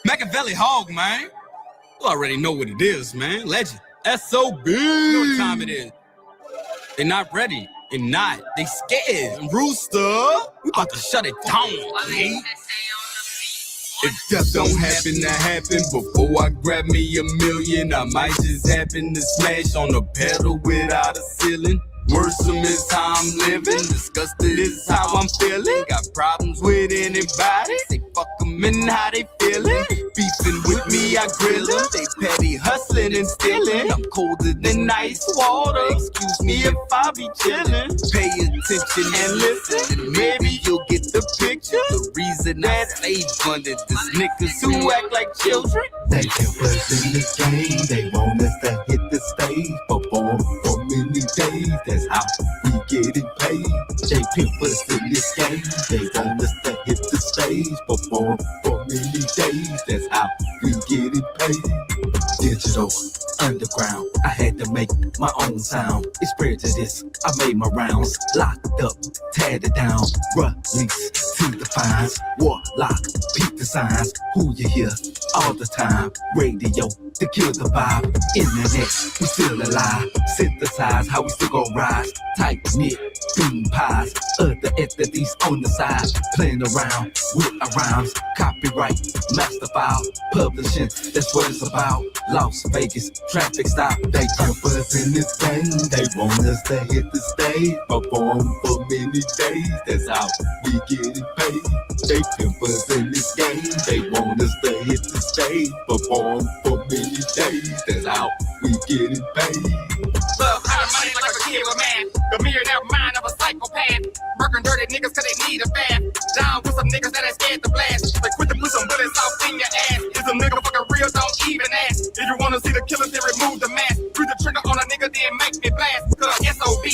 Machiavelli Hog, man. You already know what it is, man. Legend. SOB. You know what time it is. They not ready. They not. They scared. Rooster. We about to shut it down, man. If death don't happen to happen before I grab me $1 million, I might just happen to smash on a pedal without a ceiling. Worrisome is how I'm living, disgusted is how I'm feeling. Got problems with anybody, say fuck them and how they feeling. Beefing with me, I grill them, they petty hustling and stealing. I'm colder than ice water, excuse me if I be chilling. Pay attention and listen, and maybe you'll get the picture. The reason that slave funded these niggas who act like children. They kept us in the game, they want us to hit the stage, perform for many days. That's how we getting paid. They pimp us in this game. They want us to hit the stage, perform for many days. That's how we getting paid. Digital, underground. I had to make my own sound. It's prejudice. I made my rounds. Locked up, tatted down. Release to the fines. Warlock, peep the signs. Who you hear all the time? Radio to kill the vibe. Internet, we still alive. Synthesize how we still gon' rise. Tight knit, bean pies. Other entities on the side. Playing around with our rhymes. Copyright, master file. Publishing, that's what it's about. Las Vegas, traffic stop. They jump us in this game. They want us to hit the stage. Perform for many days. That's how we getting paid. They pimp us in this game. They want us to hit the stage. Perform for many days. That's how we getting paid. Love high money like a killer man. The millionaire mind of a psychopath. Working dirty niggas cause they need a bath. Down with some niggas that ain't scared to blast. They quit to put some bullets off in your ass. Is a nigga fucking real? Don't even ask. If you wanna see the killers, then remove the mask. Put the trigger on a nigga, then make me blast. Cause SOB,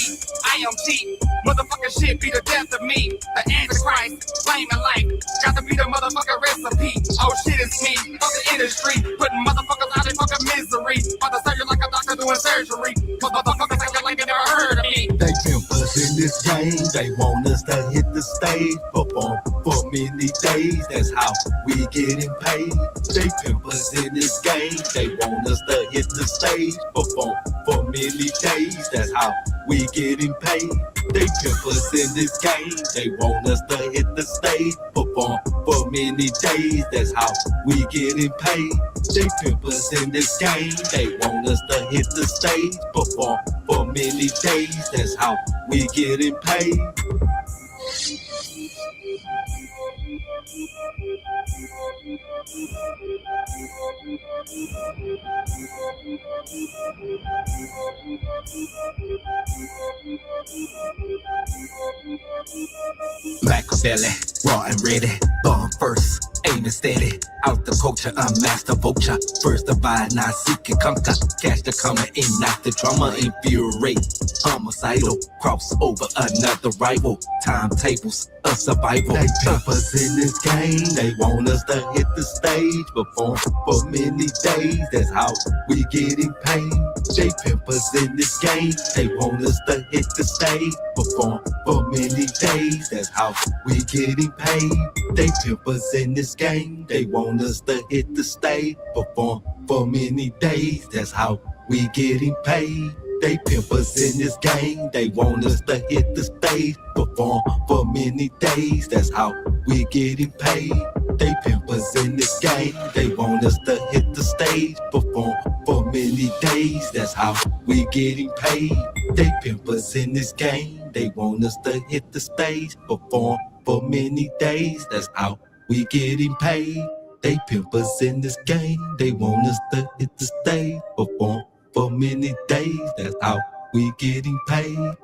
I am G. Motherfucking shit be the death of me. The Antichrist, flaming life. Got to be the motherfucking recipe. Oh shit, it's me. Fuck the industry. Putting motherfuckers out in fucking misery. About to serve you like a doctor doing surgery. Motherfuckers acting like they never heard of me. They pimp us in this game. They want us to hit the stage. Perform for many days. That's how we getting paid. They pimp us in this game. They want us to hit the stage. Perform for many days. That's how we getting paid. They pimp us in this game. They want us to hit the stage. Perform for many days. That's how we getting paid. They pimp us in this game. They want us to hit the stage. Perform for many days. That's how we getting paid. Machiavelli, raw and ready, born first, aiming steady. Out the culture, I'm master vulture. First divide, not seek and conquer. Catch the coming in, not the drama, infuriate. Homicidal, cross over another rival. Timetables, a survival. They pimp us in this game. They want us to hit the stage. Perform for many days. That's how we getting paid. They pimp us in this game. They want us to hit the stage. Perform for many days. That's how we getting paid. They pimp us in this game. They want us to hit the stage. Perform for many days. That's how we getting paid. They pimp us in this game. They want us to hit the stage. Perform for many days. That's how we getting paid. They pimp us in this game. They want us to hit the stage. Perform for many days. That's how we getting paid. They pimp us in this game. They want us to hit the stage. Perform for many days. That's how we getting paid. They pimp us in this game. They want us to hit the stage. Perform for many days. That's how we getting paid.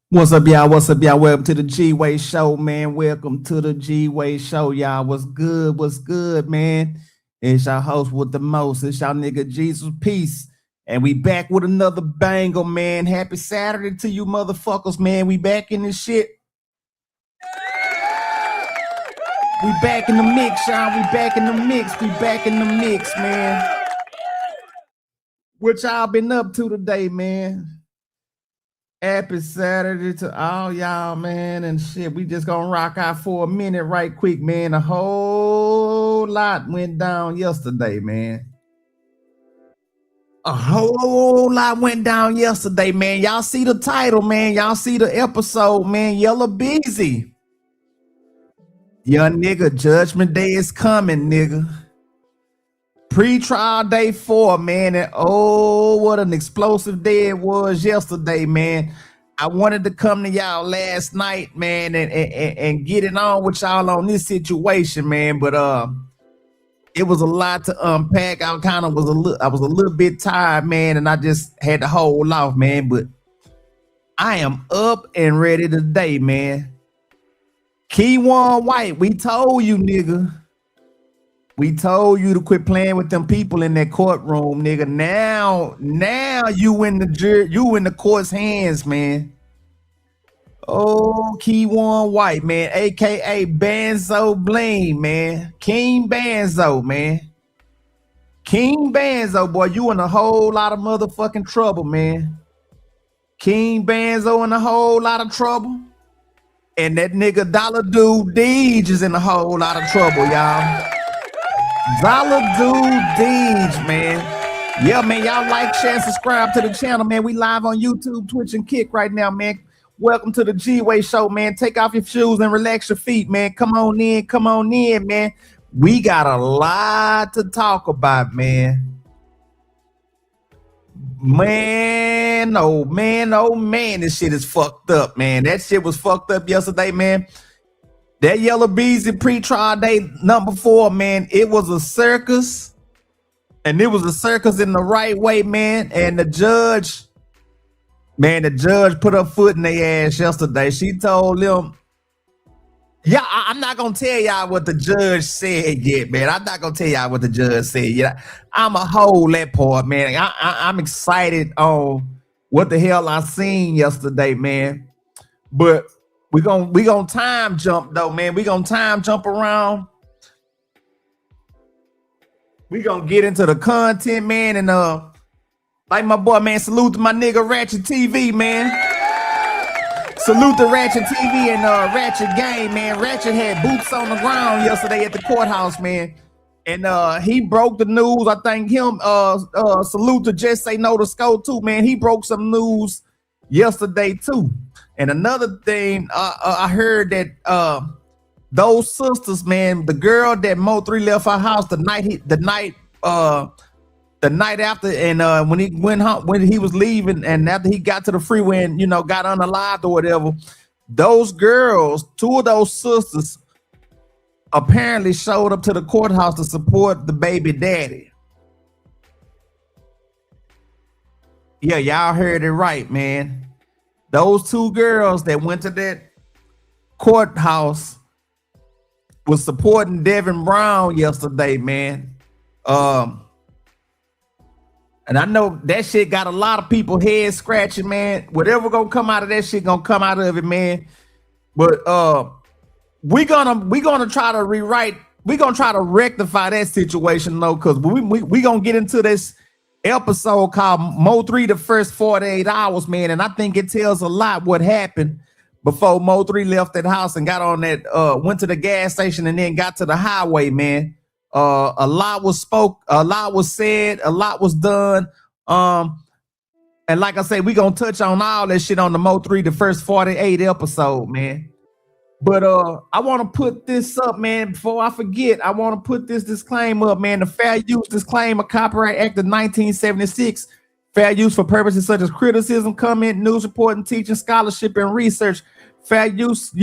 What's up, y'all? What's up, y'all? Welcome to the TheGWayShow, man. Welcome to the TheGWayShow, y'all. What's good? What's good, man? It's your host with the most. It's y'all nigga Jesus Peace. And we back with another banger, man. Happy Saturday to you motherfuckers, man. We back in this shit. We back in the mix, y'all. We back in the mix. We back in the mix, man. What y'all been up to today, man? Happy Saturday to all y'all, man, and shit. We just gonna rock out for a minute right quick, man. A whole lot went down yesterday, man. A whole lot went down yesterday, man. Y'all see the title, man. Y'all see the episode, man. Yella Beezy. Young nigga, Judgment Day is coming, nigga. Pre-trial day 4, man. And oh, what an explosive day it was yesterday, man. I wanted to come to y'all last night, man, and get it on with y'all on this situation, man. But it was a lot to unpack. I was a little bit tired, man, and I just had to hold off, man. But I am up and ready today, man. Kewon White, we told you, nigga. We told you to quit playing with them people in that courtroom, nigga. Now you in the court's hands, man. Oh, Kewon White, man, aka Banzo Bling, man. King Banzo, man. King Banzo, boy, you in a whole lot of motherfucking trouble, man. King Banzo in a whole lot of trouble. And that nigga Dollar Dude Deej is in a whole lot of trouble, y'all. Dollar Dude Deej, man. Yeah, man, y'all like, share, and subscribe to the channel, man. We live on YouTube, Twitch, and Kick right now, man. Welcome to the TheGWayShow, man. Take off your shoes and relax your feet, man. Come on in, man. We got a lot to talk about, man. Man, oh man, this shit is fucked up, man. That shit was fucked up yesterday, man. That Yella Beezy Pre Trial day number 4, man. It was a circus, and it was a circus in the right way, man. And the judge put her foot in their ass yesterday. She told them, yeah, I'm not gonna tell y'all what the judge said yet, man. I'm not gonna tell y'all what the judge said yet. I'ma hold that part, man. I'm excited on what the hell I seen yesterday, man. But we gonna time jump though, man. We gonna time jump around. We gonna get into the content, man, and like my boy, man, salute to my nigga Ratchet TV, man. Salute to Ratchet TV and Ratchet Game, man. Ratchet had boots on the ground yesterday at the courthouse, man. And he broke the news. I thank him. Salute to Just Say No to Sco too, man. He broke some news yesterday too. And another thing, I heard that those sisters, man, the girl that Mo3 left her house the night after, and when he went home, when he was leaving, and after he got to the freeway and got unalived or whatever, those girls, 2 of those sisters, apparently showed up to the courthouse to support the baby daddy. Yeah, y'all heard it right, man. Those 2 girls that went to that courthouse was supporting Devin Brown yesterday, man. And I know that shit got a lot of people head scratching, man. Whatever gonna come out of that shit gonna come out of it, man. But we gonna try to rewrite. We gonna try to rectify that situation though, because we gonna get into this episode called Mo3 the first 48 hours, man. And I think it tells a lot what happened before Mo3 left that house and got on that went to the gas station and then got to the highway, man. A lot was spoke, a lot was said, a lot was done. And like I said, we gonna touch on all that shit on the Mo3 the first 48 episode, man. But I want to put this up, man, before I forget. I want to put this disclaimer up, man. The Fair Use Disclaimer Copyright Act of 1976. Fair use for purposes such as criticism, comment, news reporting, teaching, scholarship, and research. Fair use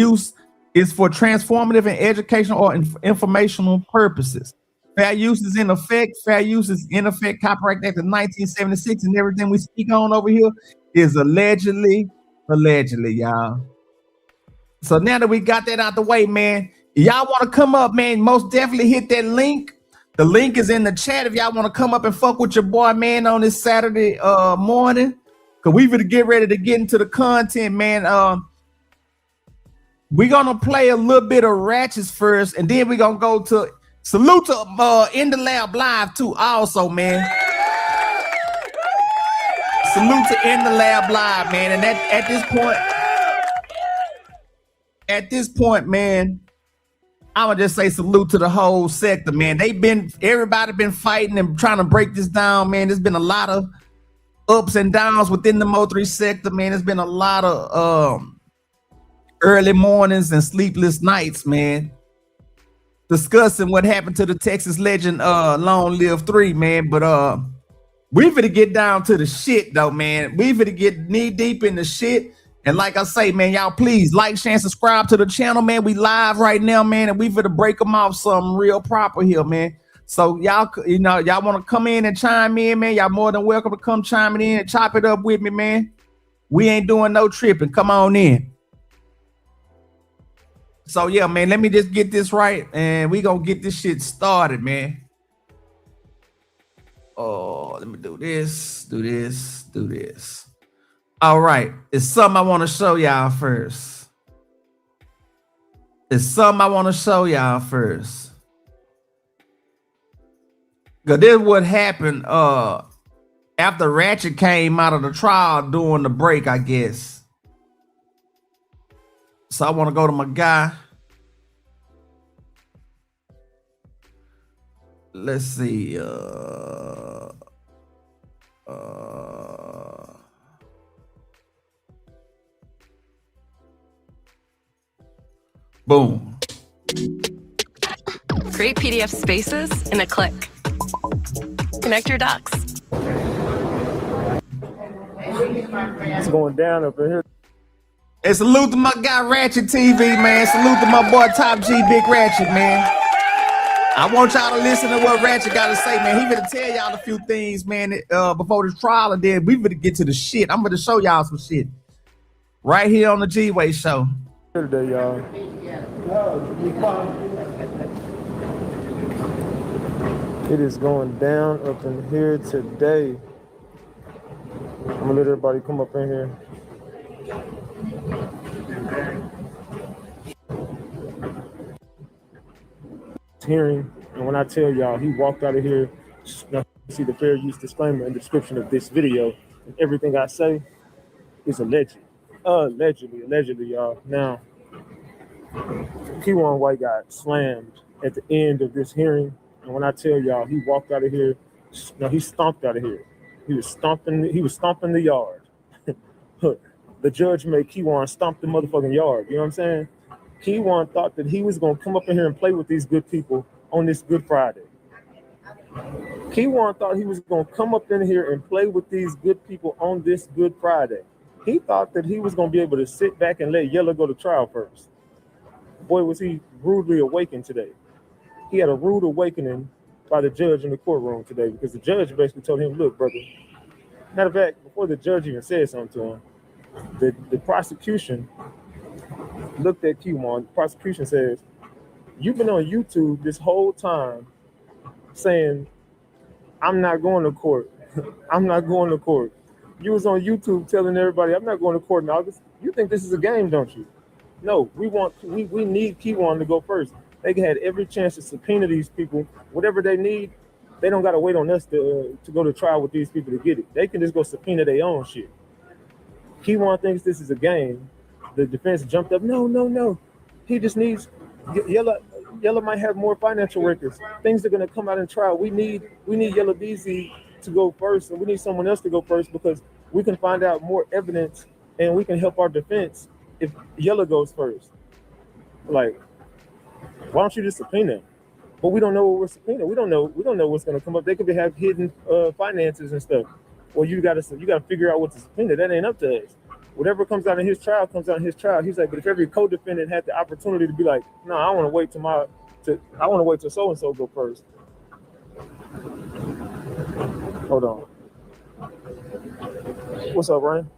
is for transformative and educational or informational purposes. Fair use is in effect. Fair use is in effect. Copyright Act of 1976, and everything we speak on over here is allegedly, y'all. So now that we got that out the way, man, y'all want to come up, man, most definitely hit that link. The link is in the chat if y'all want to come up and fuck with your boy, man, on this Saturday morning. Because we gonna get ready to get into the content, man. We're gonna play a little bit of Ratchets first, and then we're gonna go to salute to In the Lab Live too. Also, man. Salute to In the Lab Live, man. And at this point, man, I'ma just say salute to the whole sector, man. Everybody been fighting and trying to break this down, man. There's been a lot of ups and downs within the Mo3 sector, man. There's been a lot of early mornings and sleepless nights, man, discussing what happened to the Texas legend Long Live 3, man. But we finna get down to the shit though, man. We finna get knee deep in the shit. And like I say, man, y'all please like, share, and subscribe to the channel, man. We live right now, man, and we finna break them off something real proper here, man. So y'all, y'all want to come in and chime in, man, y'all more than welcome to come chiming in and chop it up with me, man. We ain't doing no tripping. Come on in. So yeah, man, let me just get this right, and we gonna get this shit started, man. Oh, let me do this. All right, it's something I want to show y'all first. Cause this is what happened after Ratchet came out of the trial during the break, I guess. So I want to go to my guy. Let's see. Boom. Create PDF spaces in a click. Connect your docs. It's going down up in here. And salute to my guy Ratchet TV, man. Salute to my boy Top G Big Ratchet, man. I want y'all to listen to what Ratchet got to say, man. He gonna tell y'all a few things, man, before this trial, and then we gonna get to the shit. I'm gonna show y'all some shit right here on the TheGWayShow. Today, y'all. It is going down up in here today. I'm gonna let everybody come up in here. Hearing, and when I tell y'all, he walked out of here. Now, see the fair use disclaimer and description of this video, and everything I say is alleged. Allegedly, y'all. Now, Kewon White got slammed at the end of this hearing, and when I tell y'all, he walked out of here. No, he stomped out of here. He was stomping the yard. The judge made Kewon stomp the motherfucking yard. You know what I'm saying? Kewon thought that he was gonna come up in here and play with these good people on this Good Friday. Kewon thought he was gonna come up in here and play with these good people on this Good Friday. He thought that he was gonna be able to sit back and let Yella go to trial first. Boy, was he rudely awakened today. He had a rude awakening by the judge in the courtroom today, because the judge basically told him, look, brother, matter of fact, before the judge even said something to him, the prosecution looked at Kewon. The prosecution says, you've been on YouTube this whole time saying, I'm not going to court. I'm not going to court. You was on YouTube telling everybody, I'm not going to court in August. You think this is a game, don't you? No, we need Kewon to go first. They had every chance to subpoena these people. Whatever they need, they don't got to wait on us to go to trial with these people to get it. They can just go subpoena their own shit. Kewon thinks this is a game. The defense jumped up. No. He just needs Yella might have more financial records. Things are gonna come out in trial. We need Yella Beezy to go first, and we need someone else to go first, because we can find out more evidence and we can help our defense if Yella goes first. Like, why don't you just subpoena him? But we don't know what we're subpoenaing. We don't know what's gonna come up. They could have hidden finances and stuff. Well, you gotta figure out what to subpoena. That ain't up to us. Whatever comes out in his trial comes out in his trial. He's like, but if every co-defendant had the opportunity to be like, no, I want to wait till so and so go first. Hold on. What's up, Ryan?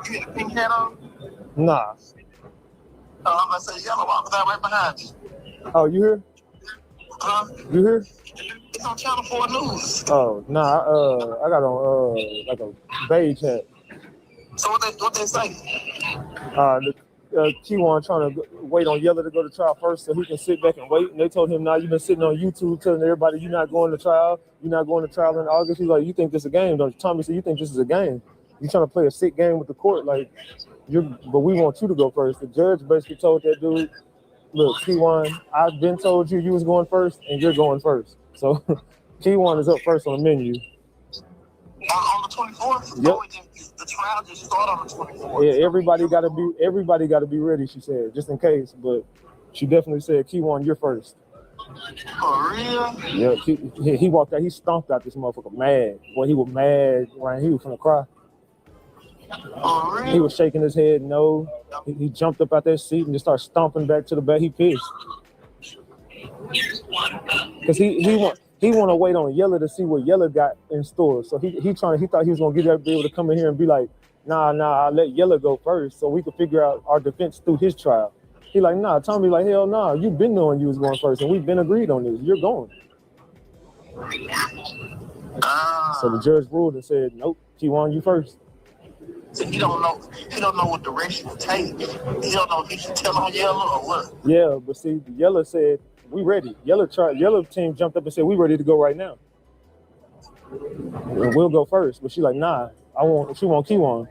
You got a pink hat on? Nah. Oh, I'm gonna say Yellow walk right behind you. Oh, you here? Huh? You here? It's on Channel 4 News. Oh, nah. I got on like a beige hat. So what they say? Kewon trying to wait on Yella to go to trial first so he can sit back and wait. And they told him, "Nah, you've been sitting on YouTube telling everybody you're not going to trial. You're not going to trial in August." He's like, "You think this is a game, don't you?" Tommy said, "You think this is a game? You're trying to play a sick game with the court, like but we want you to go first." The judge basically told that dude, "Look, Kewon, I've been told you was going first, and you're going first. So Kewon is up first on the menu." On the 24th? Yep. The trial just started on the 24th. Yeah, everybody gotta be ready, she said, just in case. But she definitely said, "Kewon, you're first." For real? Yeah, he walked out, he stomped out this motherfucker mad. Boy, he was mad, right? He was gonna cry. For real? He was shaking his head no. He jumped up out that seat and just started stomping back to the back. He pissed. Because he want to wait on Yella to see what Yella got in store. So he thought he was gonna be able to come in here and be like, nah, I'll let Yella go first so we could figure out our defense through his trial. He like, nah, Tommy like, hell nah, you've been knowing you was going first and we've been agreed on this. You're going. So the judge ruled and said, "Nope, Kewon, you first." So he don't know what direction to take. He don't know if he should tell on Yella or what. Yeah, but see, Yella said, "We ready." Yella team jumped up and said, "We ready to go right now. And we'll go first." But she like, "Nah, she want Kewon."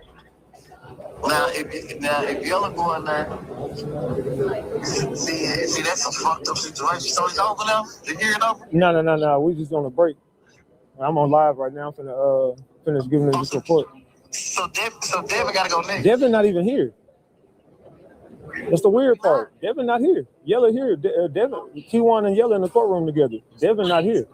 Now if Yella go in there, see that's a fucked up situation. So it's over now? The hearing over? No. We just on a break. I'm on live right now. I'm finna finish giving them this report. So Devin gotta go next. Devin not even here. That's the weird part. Devin not here. Yella here. Devin, Kewon and Yella in the courtroom together. Devin not here.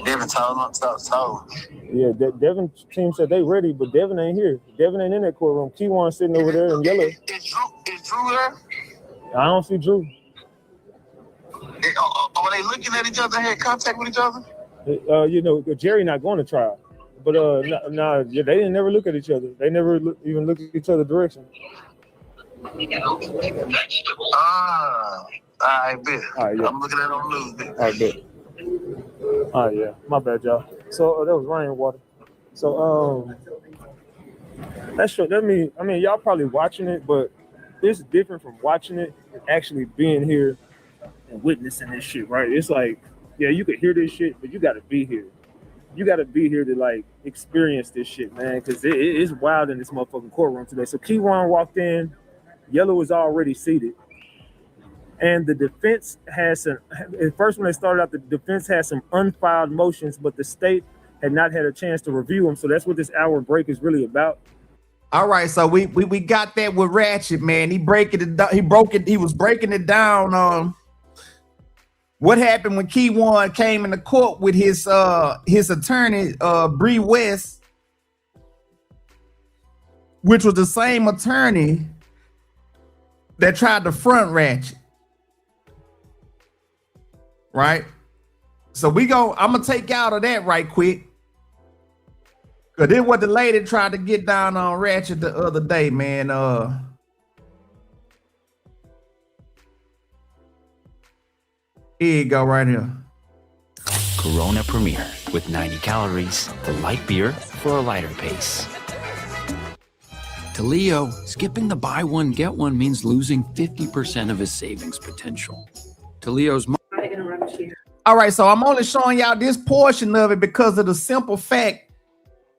Devin told. Yeah, Devin team said they ready, but Devin ain't here. Devin ain't in that courtroom. Kewon sitting over there and Yella. Is Drew there? I don't see Drew. Are they looking at each other, had contact with each other? Jerry not going to trial. But they didn't never look at each other. They never even look at each other's direction. I bet. All right, yeah. I'm looking at it on the news. All right, bet. All right, yeah. My bad, y'all. So that was rainwater. So y'all probably watching it, but it's different from watching it and actually being here and witnessing this shit, right? It's like, yeah, you could hear this shit, but you got to be here. You got to be here to like experience this shit, man, because it's wild in this motherfucking courtroom today. So Kewon walked in, Yella was already seated, and the defense has some. At first, when they started out, the defense had some unfiled motions, but the state had not had a chance to review them. So that's what this hour break is really about. All right, so we got that with Ratchet, man. He was breaking it down. What happened when Kewon came into court with his attorney, Bree West, which was the same attorney that tried to front Ratchet. Right? So I'm gonna take out of that right quick. Cause then what the lady tried to get down on Ratchet the other day, man. Here you go, right here. Corona Premier with 90 calories, the light beer for a lighter pace. To Leo, skipping the buy one, get one means losing 50% of his savings potential. To Leo's mom. All right, so I'm only showing y'all this portion of it because of the simple fact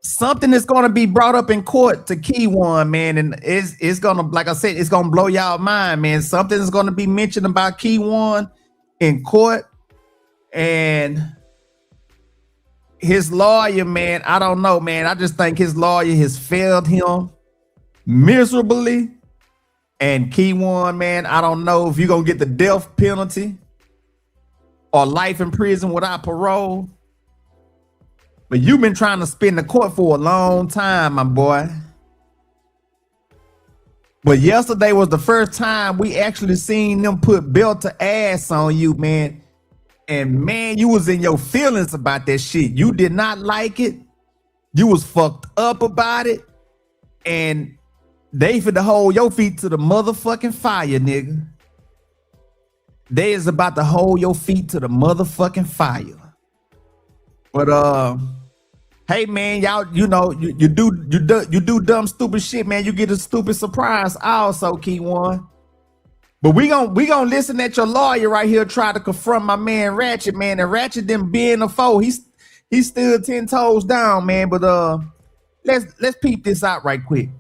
something is going to be brought up in court to Kewon, man, and it's going to, like I said, it's going to blow y'all mind, man. Something is going to be mentioned about Kewon in court, and his lawyer, man, I don't know, man. I just think his lawyer has failed him miserably. And Kewon, man, I don't know if you're gonna get the death penalty or life in prison without parole, but you've been trying to spin the court for a long time, my boy. But yesterday was the first time we actually seen them put belt to ass on you, man. And man, you was in your feelings about that shit. You did not like it. You was fucked up about it. And they finna hold your feet to the motherfucking fire, nigga. They is about to hold your feet to the motherfucking fire. But Hey man, y'all, you know, you do dumb stupid shit, man. You get a stupid surprise also, Kewon. But we gonna listen at your lawyer right here try to confront my man Ratchet, man. And Ratchet didn't be in the foe. He's still 10 toes down, man. But let's peep this out right quick.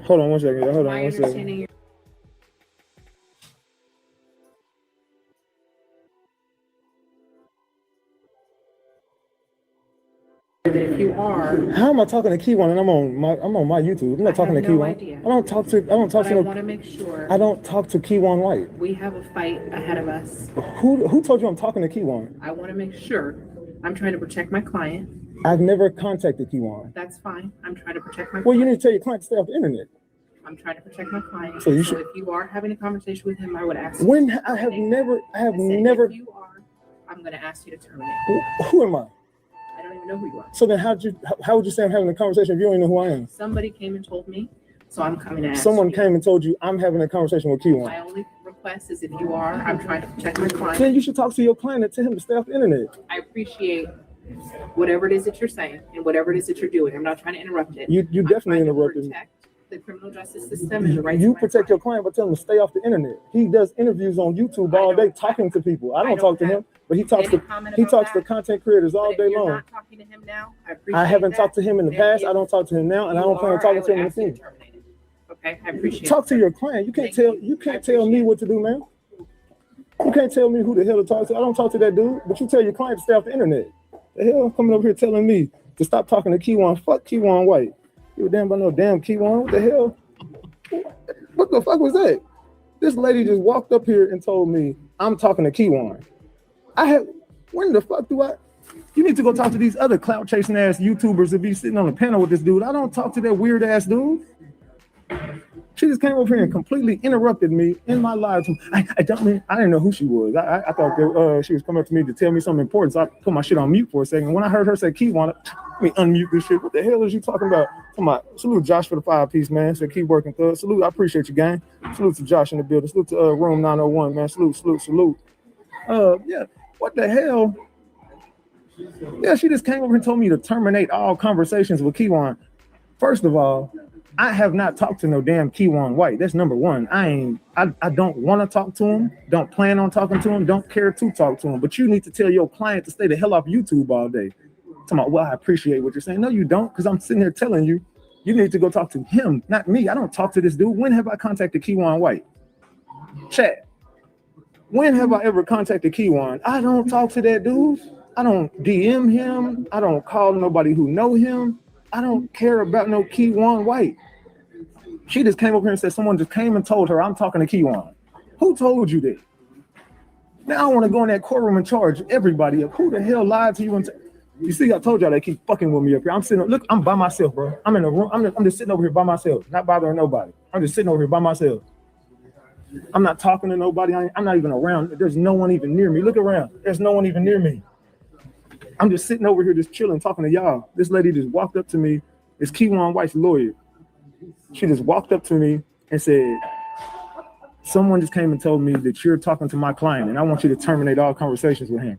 Hold on one second. Hold on one second. If you are, how am I talking to Kewon and I'm on my YouTube? I'm not talking to Kewon. I don't talk to I want to make sure. I don't talk to Kewon White. We have a fight ahead of us. Who told you I'm talking to Kewon? I want to make sure. I'm trying to protect my client. I've never contacted Kewon. That's fine. I'm trying to protect my client. Well, you need to tell your client to stay off the internet. I'm trying to protect my client. So if you are having a conversation with him, I would ask you. When I have never. If you are, I'm going to ask you to terminate. Who am I? I don't even know who you are. So then how would you say I'm having a conversation if you don't even know who I am? Somebody came and told me, so I'm coming to ask Someone you. came and told you I'm having a conversation with Kewon. My only request is if you are, I'm trying to protect my client. Then you should talk to your client and tell him to stay off the internet. I appreciate whatever it is that you're saying and whatever it is that you're doing. I'm not trying to interrupt it. You definitely interrupted me. The criminal justice system and the rights You of my protect your client. client, but tell him to stay off the internet. He does interviews on YouTube all day talking to people. I don't talk to him, but he talks to content creators all day long. Not talking to him now. I haven't talked to him in the past. I don't talk to him now, and I don't plan on talking to him in the future. Okay, I appreciate Talk to your client. You can't tell me what to do, man. You can't tell me who the hell to talk to. I don't talk to that dude, but you tell your client to stay off the internet. The hell coming over here telling me to stop talking to Kewon. Fuck Kewon White. You damn about no damn Kewon. What the hell? What the fuck was that? This lady just walked up here and told me I'm talking to Kewon. When the fuck do I? You need to go talk to these other clout chasing ass YouTubers that be sitting on a panel with this dude. I don't talk to that weird ass dude. She just came over here and completely interrupted me in my live. I didn't know who she was. I thought that, she was coming up to me to tell me something important. So I put my shit on mute for a second. When I heard her say Kewon, let me unmute this shit. What the hell is you talking about? Salute Josh for the 5-piece, man. So keep working, thug. Salute, I appreciate you, gang. Salute to Josh in the building. Salute to room 901, man. Salute. Yeah. What the hell? Yeah, she just came over and told me to terminate all conversations with Kewon. First of all, I have not talked to no damn Kewon White. That's number one. I don't want to talk to him. Don't plan on talking to him. Don't care to talk to him. But you need to tell your client to stay the hell off YouTube all day. Talking about, well, I appreciate what you're saying. No, you don't, because I'm sitting here telling you, you need to go talk to him, not me. I don't talk to this dude. When have I contacted Kewon White? Chat. When have I ever contacted Kewon? I don't talk to that dude. I don't DM him. I don't call nobody who know him. I don't care about no Kewon White. She just came over here and said someone just came and told her I'm talking to Kewon. Who told you that? Now I want to go in that courtroom and charge everybody of who the hell lied to you. You see, I told y'all they keep fucking with me up here. Look, I'm by myself, bro. I'm in a room. I'm just sitting over here by myself, not bothering nobody. I'm just sitting over here by myself. I'm not talking to nobody. I'm not even around. There's no one even near me. Look around. There's no one even near me. I'm just sitting over here just chilling, talking to y'all. This lady just walked up to me. It's Kewon White's lawyer. She just walked up to me and said, someone just came and told me that you're talking to my client and I want you to terminate all conversations with him.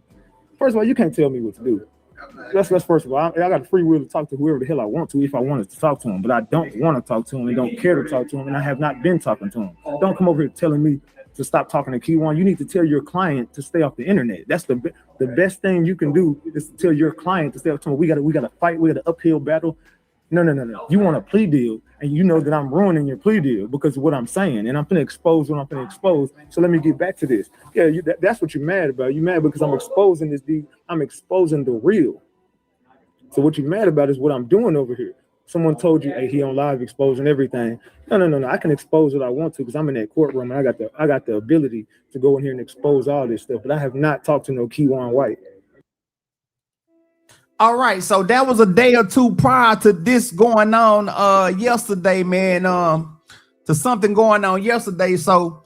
First of all, you can't tell me what to do. That's first of all. I got a free will to talk to whoever the hell I want to if I wanted to talk to him, but I don't want to talk to him and don't care to talk to him, and I have not been talking to him. Don't come over here telling me to stop talking to Kewon. You need to tell your client to stay off the internet. That's the best thing you can do is to tell your client to stay off the internet. We got to fight. We got an uphill battle. No. You want a plea deal, and you know that I'm ruining your plea deal because of what I'm saying, and I'm going to expose what I'm going to expose. So let me get back to this. Yeah, that's what you're mad about. You're mad because I'm exposing this dude. I'm exposing the real. So what you're mad about is what I'm doing over here. Someone told you, hey, he on live exposing everything. No. I can expose what I want to because I'm in that courtroom and I got the ability to go in here and expose all this stuff. But I have not talked to no Kewon White. All right, so that was a day or two prior to this going on yesterday, man. To something going on yesterday. So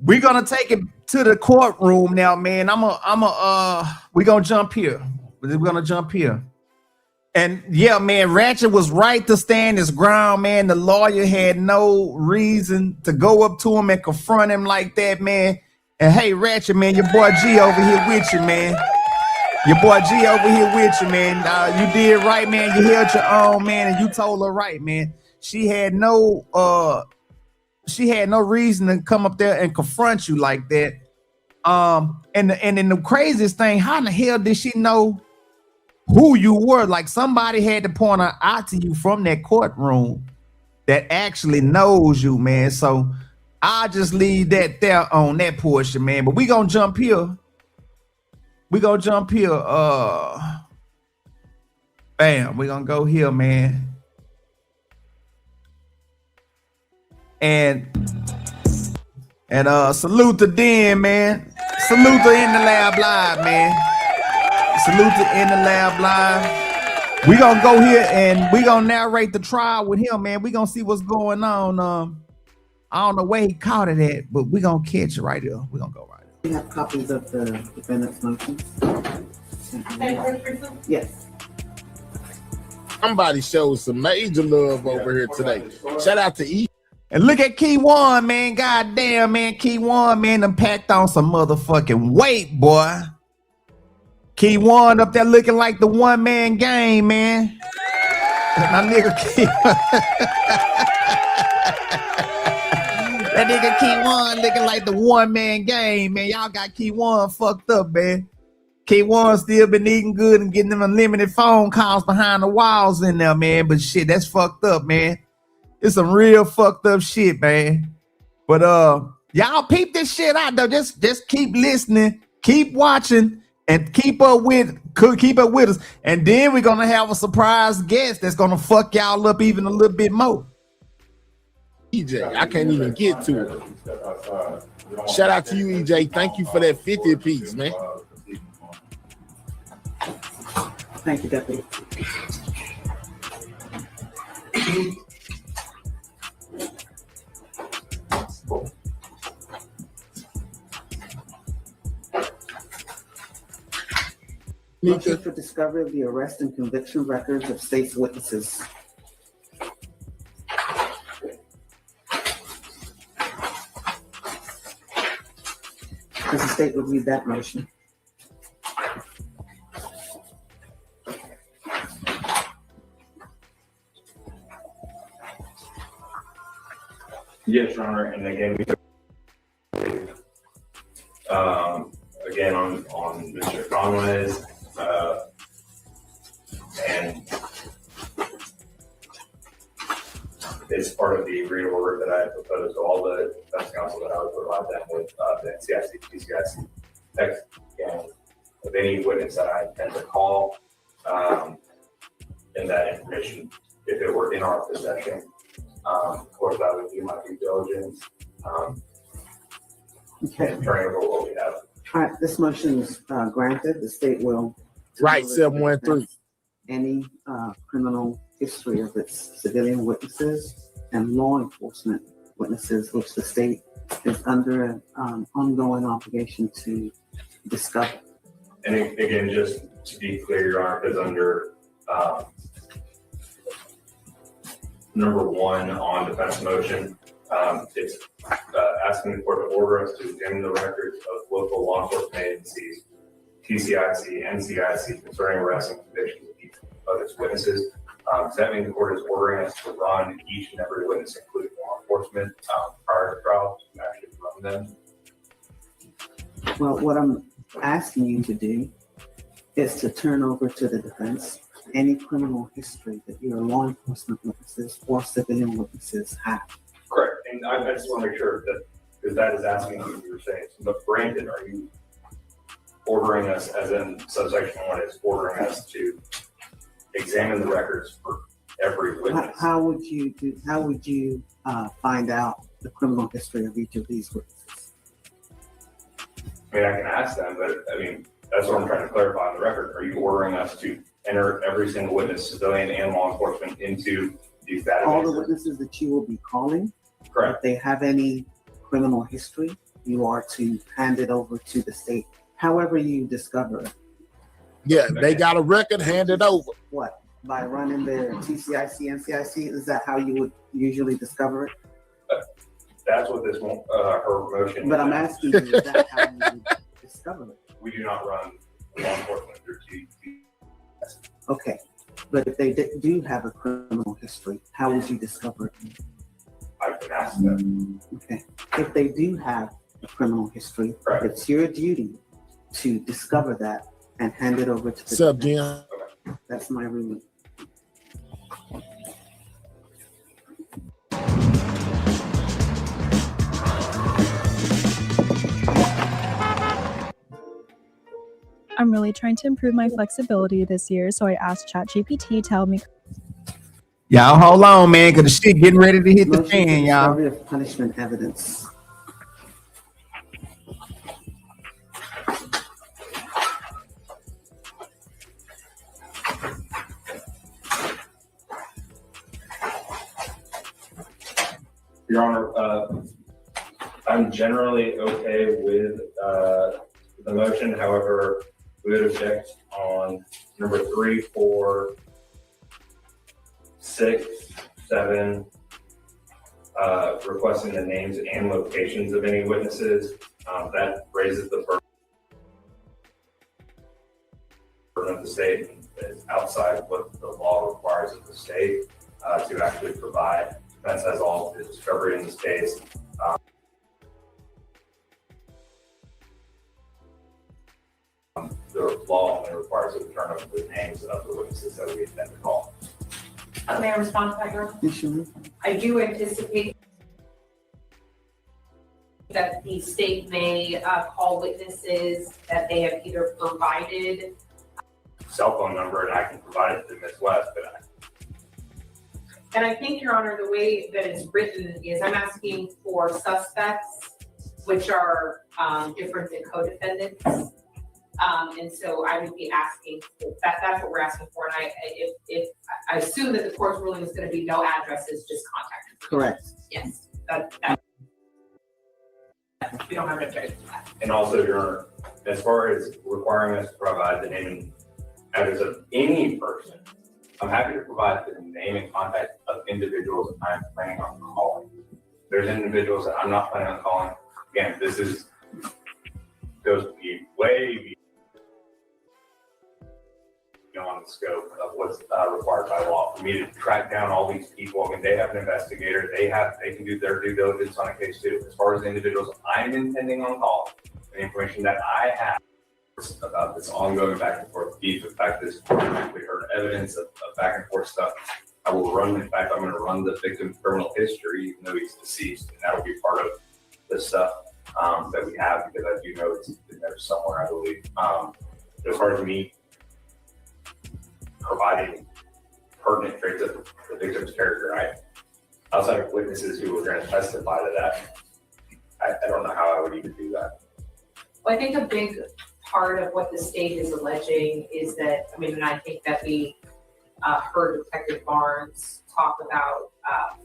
we're gonna take it to the courtroom now, man. We're gonna jump here. We're gonna jump here. And yeah, man, Ratchet was right to stand his ground, man. The lawyer had no reason to go up to him and confront him like that, man. And hey, Ratchet, man, your boy G over here with you, man. Your boy G over here with you, man. You did right, man. You held your own, man, and you told her right, man. She had no reason to come up there and confront you like that. And then the craziest thing, how in the hell did she know who you were? Like somebody had to point her out to you from that courtroom that actually knows you, man. So I'll just leave that there on that portion, man. But we gonna jump here. Bam, we're gonna go here, man. And salute to Den, man. Salute to In the Lab Live, man. Salute to In the Lab Live. We gonna go here and we gonna narrate the trial with him, man. We gonna see what's going on. I don't know where he caught it at, but we gonna catch it right here. We gonna go right here. We have copies of the defendant's motions. Yes. Somebody showed some major love over here today. Shout out to E. And look at Kewon, man. God damn, man. Kewon, man, done packed on some motherfucking weight, boy. Kewon up there looking like the one-man game, man. My nigga Kewon. That nigga Kewon looking like the one-man game, man. Y'all got Kewon fucked up, man. Kewon still been eating good and getting them unlimited phone calls behind the walls in there, man. But shit, that's fucked up, man. It's some real fucked up shit, man. But y'all peep this shit out though. Just keep listening, keep watching, and keep up with us. And then we're gonna have a surprise guest that's gonna fuck y'all up even a little bit more. EJ, I can't even get to it. Shout out to you, EJ. Thank you for that 50 piece, man. Thank you, Deputy. Motion for discovery of the arrest and conviction records of state's witnesses. Does the state would read that motion? Yes, Your Honor, and again, again on Mr. Conway's, and it's part of the agreed order that I proposed to all the defense counsel that I would provide them with the NCIC, PCIC text and of any witness that I intend to call, and that information, if it were in our possession. Of course, I would do my due diligence. Okay. And turn over what we have. All right, this motion is granted. The state will. Right, 713. Any criminal history of its civilian witnesses and law enforcement witnesses, which the state is under an ongoing obligation to discover. And again, just to be clear, Your Honor, is under number 1 on defense motion. It's asking the court to order us to examine the records of local law enforcement agencies, TCIC, NCIC, concerning arrests and convictions of its witnesses. Does that mean the court is ordering us to run each and every witness, including law enforcement, prior to trial, to actually run them? Well, what I'm asking you to do is to turn over to the defense any criminal history that your law enforcement witnesses or civilian witnesses have. Correct. And I just want to make sure that, because that is asking what you were saying. But granted, are you ordering us, as in subsection 1 is ordering us to examine the records for every witness? How would you find out the criminal history of each of these witnesses? I mean, I can ask them, but I mean, that's what I'm trying to clarify on the record. Are you ordering us to enter every single witness, civilian and law enforcement, into these databases? All the witnesses that you will be calling, correct. If they have any criminal history, you are to hand it over to the state. However you discover it. Yeah, they got a record, hand it over. What? By running their TCIC, NCIC? Is that how you would usually discover it? That's what this her motion. But I'm asking you, is that how you would discover it? We do not run law enforcement through But if they do have a criminal history, how would you discover it? I can ask them. Okay. If they do have a criminal history, it's your duty to discover that and hand it over to the What's up, Jim? That's my ruling. I'm really trying to improve my flexibility this year, so I asked ChatGPT to help me. Y'all hold on, man, because the shit getting ready to hit the fan, y'all. Discovery of punishment evidence. Your Honor, I'm generally okay with the motion. However, we would object on number 3, 4, 6, 7, requesting the names and locations of any witnesses. That raises the burden of the state. It's outside what the law requires of the state to actually provide. Defense has all the discovery in this case. The law only requires a return of the names of the witnesses that we intend to call. May I respond to that, Your Honor? Yes, you may. I do anticipate that the state may call witnesses that they have either provided. Cell phone number, and I can provide it to Ms. West, but And I think, Your Honor, the way that it's written is I'm asking for suspects, which are different than co-defendants. And so I would be asking for that. That's what we're asking for. And if I assume that the court's ruling is going to be no addresses, just contact information. Correct. Yes. We don't have an objection to that. and also, Your Honor, as far as requiring us to provide the name and address of any person, I'm happy to provide the name and contact of individuals I'm planning on calling. There's individuals that I'm not planning on calling. Again, this goes way beyond the scope of what's required by law. For me to track down all these people, I mean, they have an investigator. They can do their due diligence on a case too. As far as the individuals I'm intending on calling, the information that I have about this ongoing back and forth beef. In fact, we heard evidence of back and forth stuff. I will run, in fact, I'm going to run the victim's criminal history, even though he's deceased, and that will be part of the stuff that we have, because I do know it's in there somewhere, I believe. As far as me providing pertinent traits of the victim's character, outside of witnesses who were going to testify to that, I don't know how I would even do that. Well, I think a big part of what the state is alleging is that, and I think that we heard Detective Barnes talk about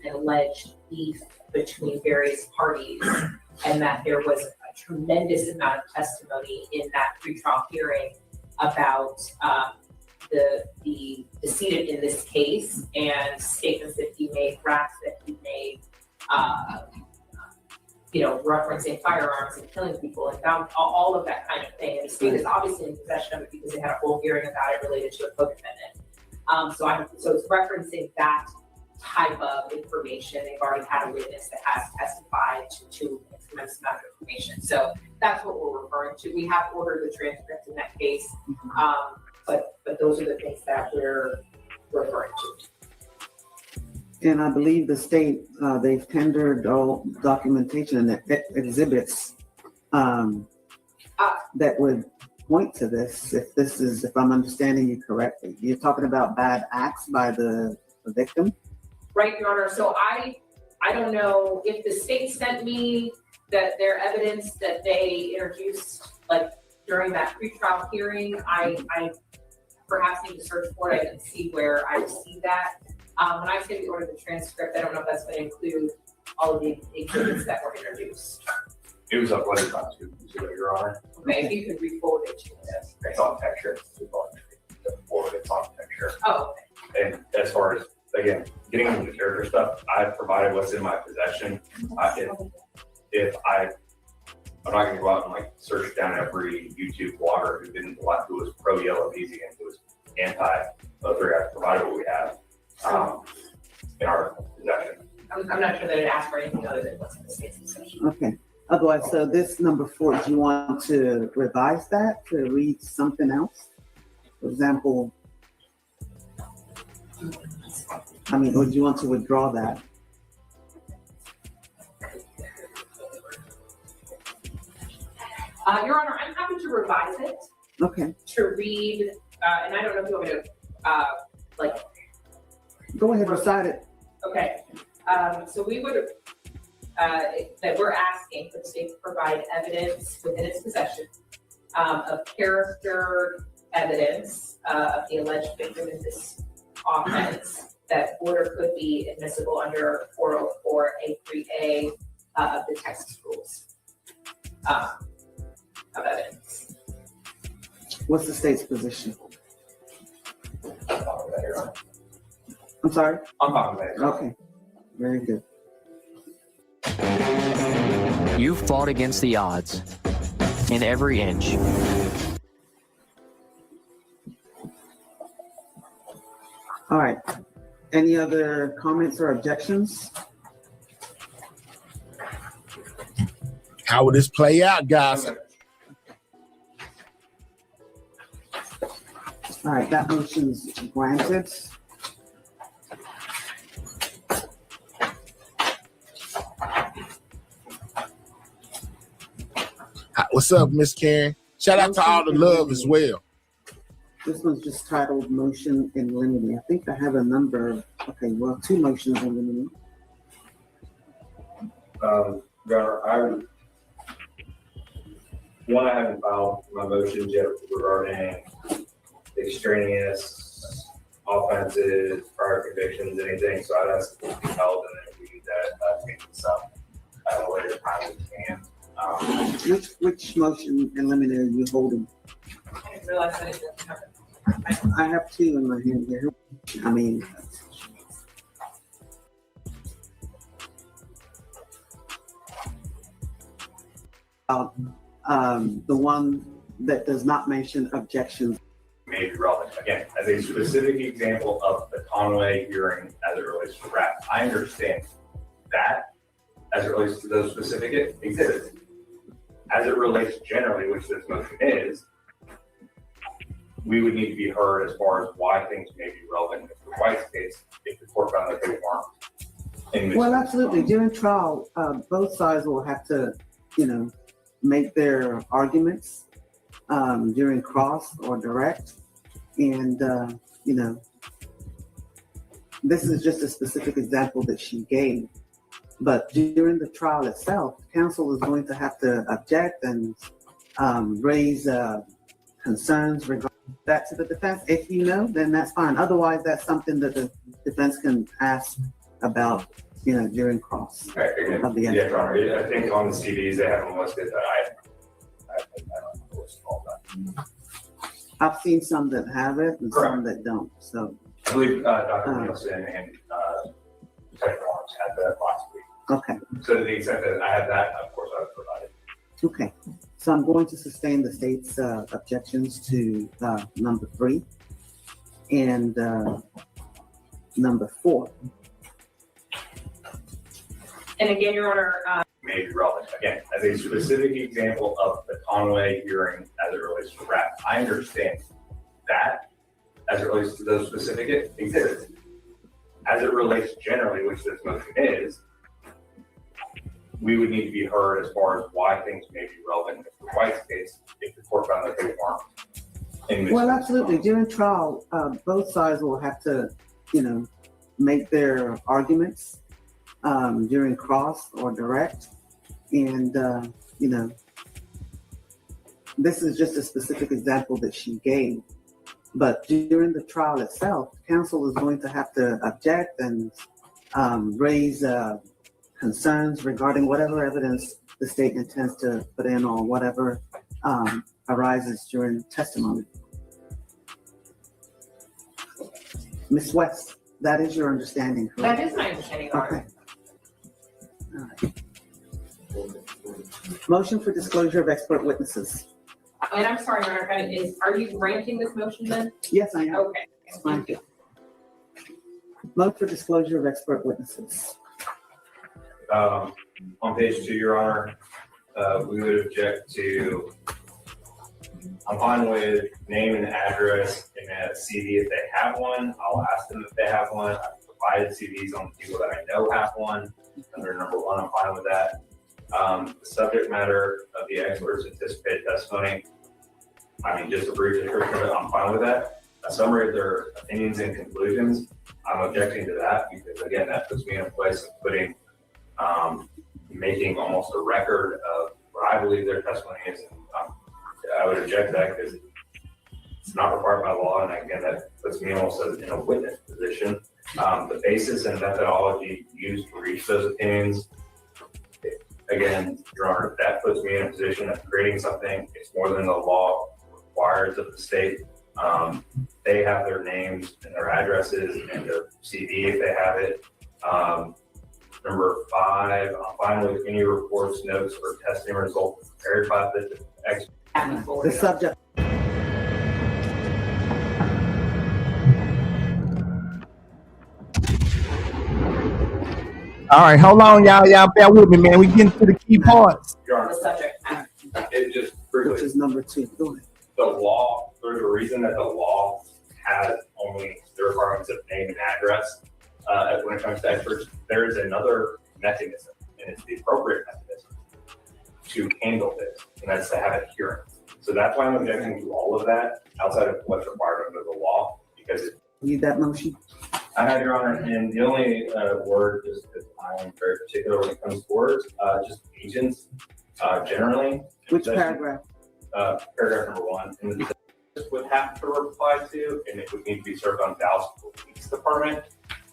an alleged beef between various parties, and that there was a tremendous amount of testimony in that pretrial hearing about the decedent in this case, and statements that he made, threats that he made, referencing firearms and killing people, and found all of that kind of thing. And the state is obviously in possession of it because they had a whole hearing about it related to a co-defendant. So it's referencing that type of information. They've already had a witness that has testified to a tremendous amount of information. So that's what we're referring to. We have ordered the transcript in that case, but those are the things that we're referring to. And I believe the state, they've tendered all documentation and exhibits that would point to this. If I'm understanding you correctly, you're talking about bad acts by the victim? Right, Your Honor. So I don't know if the state sent me their evidence that they introduced like during that pretrial hearing. I perhaps need to search for it and see where I received that. When I say we ordered the transcript, I don't know if that's going to include all of the exhibits that were introduced. It was uploaded on to Your Honor. Okay, if you could re-forward it to me. It's on texture. It's on texture. Oh, okay. And as far as, again, getting into the character stuff, I've provided what's in my possession. I'm not going to go out and like search down every YouTube blogger who was pro Yella Beezy and who was anti have to provide what we have in our possession. I'm not sure that it asks for anything other than what's in the state's possession. Okay. Otherwise, so this number 4, do you want to revise that to read something else? For example, or do you want to withdraw that? Your Honor, I'm happy to revise it Okay. to read, and I don't know if you want me to, Go ahead, recite it. Okay, so we would, that we're asking for the state to provide evidence within its possession of character evidence of the alleged victim in this offense, that order could be admissible under 404A3A of the Texas rules of evidence. What's the state's position? I'm sorry? I'm fine with that. Okay. Very good. You fought against the odds in every inch. All right. Any other comments or objections? How will this play out, guys? All right, that motion's granted. What's up, Miss Karen? Shout out to all the love as well. This one's just titled Motion in Limine. I think I have a number. Okay, well, 2 motions in limine. Governor, I haven't filed my motions yet regarding extraneous offenses, prior convictions, anything. So I'd ask it to be held, and then if we do that, take this up at a later time if we can. Which motion in limine are you holding? I didn't realize that it didn't have it. I have 2 in my hand here. The one that does not mention objections. May be relevant. Again, as a specific example of the Conway hearing as it relates to rap, I understand that as it relates to those specific exhibits. As it relates generally, which this motion is, we would need to be heard as far as why things may be relevant. If the White's case, if the court found that they weren't. Well, absolutely. During trial, both sides will have to, make their arguments during cross or direct. And, this is just a specific example that she gave. But during the trial itself, counsel is going to have to object and raise concerns regarding that to the defense. If then that's fine. Otherwise, that's something that the defense can ask about, during cross. Right, again, of the yeah, Your Honor, I think on the CDs they have them listed that I don't know what's all that. I've seen some that have it and some that don't. So I believe Dr. Nielsen and Detective Lawrence had that last week. Okay. So to the extent that I have that, of course I would provide it. Okay. So I'm going to sustain the state's objections to number 3 and number 4. And again, Your Honor, May be relevant. Again, as a specific example of the Conway hearing as it relates to rap, I understand that as it relates to those specific exhibits. As it relates generally, which this motion is, we would need to be heard as far as why things may be relevant. If the White's case, if the court found that they weren't. Well, absolutely. During trial, both sides will have to, make their arguments during cross or direct. And, this is just a specific example that she gave. But during the trial itself, counsel is going to have to object and raise concerns regarding whatever evidence the state intends to put in or whatever arises during testimony. Ms. West, that is your understanding, correct? that is my understanding, Your Honor. Okay. All right. Motion for disclosure of expert witnesses. And I'm sorry, Your Honor, are you granting this motion then? Yes, I am. Okay, Thank you. Vote for disclosure of expert witnesses. On page 2, Your Honor, we would object to, I'm fine with name and address in a CV if they have one. I'll ask them if they have one. I've provided CVs on people that I know have one. Under number 1, I'm fine with that. The subject matter of the expert's anticipated testimony, I mean, just a brief description of it, I'm fine with that. A summary of their opinions and conclusions, I'm objecting to that because, again, that puts me in a place of putting, making almost a record of what I believe their testimony is. And, I would object to that because it's not required by law, and again, that puts me almost in a witness position. The basis and methodology used to reach those opinions, again, Your Honor, that puts me in a position of creating something. It's more than the law requires of the state. They have their names and their addresses and their CV if they have it. Number 5, I'm fine with any reports, notes, or testing results prepared by the expert. The subject. All right, hold on, y'all. Y'all bear with me, man. We getting to the key parts. Your Honor, it just Which is number 2. Go ahead. the law, there's a reason that the law has only the requirements of name and address. When it comes to experts, there is another mechanism, and it's the appropriate mechanism to handle this, and that's to have a hearing. So that's why I'm objecting to all of that outside of what's required under the law, because Need that motion? I have, Your Honor, and the only word, just because I am very particular when it comes to words, just agents, generally. Which paragraph? Paragraph number 1, and the judge would have to reply to, and it would need to be served on Dallas Police Department.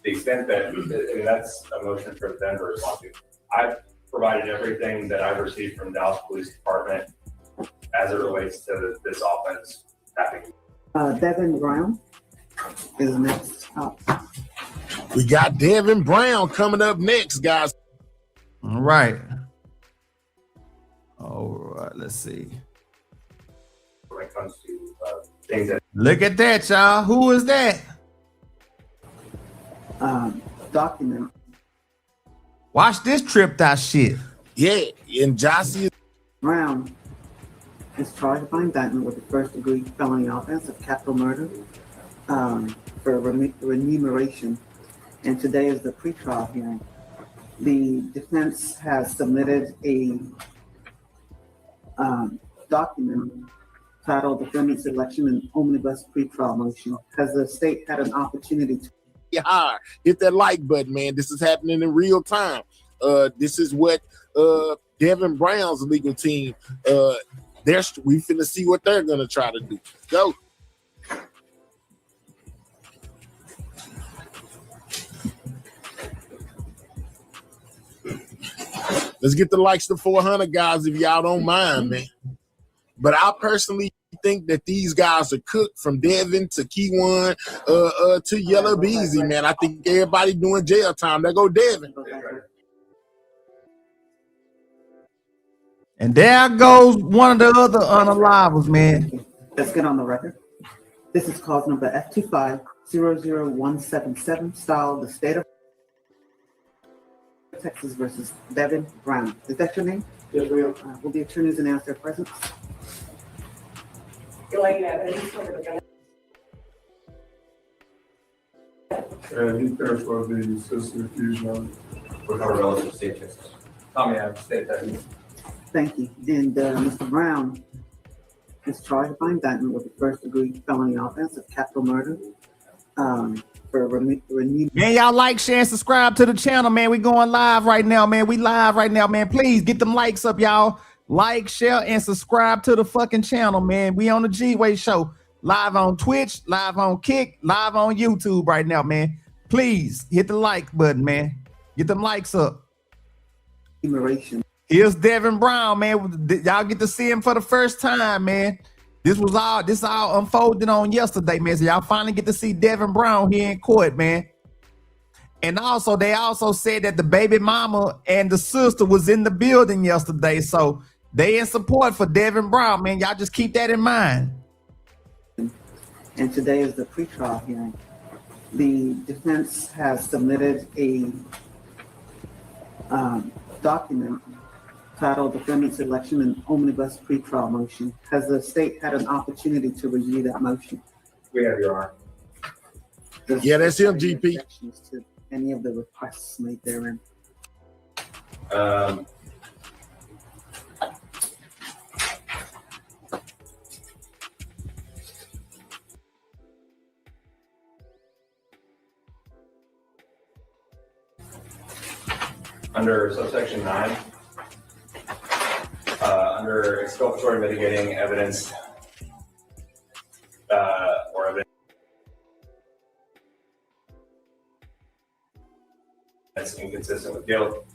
The extent that, I mean, that's a motion for them to respond to. I've provided everything that I've received from Dallas Police Department as it relates to this offense happening. Devin Brown is next up. We got Devin Brown coming up next, guys. All right. All right, let's see. When it comes to things that Look at that, y'all. Who is that? Document. Watch this tripped out shit. Yeah, and Jossie Brown is charged by indictment with the first-degree felony offense of capital murder for remuneration, and today is the pretrial hearing. The defense has submitted a document titled Defendant's Election and Omnibus Pretrial Motion. Has the state had an opportunity to hit that like button, man? This is happening in real time. This is what Devin Brown's legal team, we finna see what they're gonna try to do. Go. Let's get the likes to 400, guys, if y'all don't mind, man. But I personally think that these guys are cooked, from Devin to Kewon to Yella Beezy, man. I think everybody doing jail time. There go Devin. And there goes one of the other unalivals, man. Let's get on the record. This is cause number F2500177, style the state of Texas versus Devin Brown. Is that your name? Yes, ma'am. Will the attorneys announce their presence? And he cares for the assistant fusion. with our relative state justice. Tommy, I state that. Thank you. And Mr. Brown is charged by indictment with the first-degree felony offense of capital murder for remuneration. Man, y'all like, share, and subscribe to the channel, man. We going live right now, man. We live right now, man. Please get them likes up, y'all. Like, share, and subscribe to the fucking channel, man. We on the G-Way Show. Live on Twitch, live on Kick, live on YouTube right now, man. Please hit the like button, man. Get them likes up. Here's Devin Brown, man. Y'all get to see him for the first time, man. This all unfolded on yesterday, man. So y'all finally get to see Devin Brown here in court, man. And also, they also said that the baby mama and the sister was in the building yesterday. So they in support for Devin Brown, man. Y'all just keep that in mind. and today is the pretrial hearing. The defense has submitted a document titled Defendant's Election and Omnibus Pretrial Motion. Has the state had an opportunity to review that motion? We have, Your Honor. Yeah, that's him, GP. Objections to any of the requests made therein? Under subsection 9, under exculpatory mitigating evidence or evidence that's inconsistent with guilt,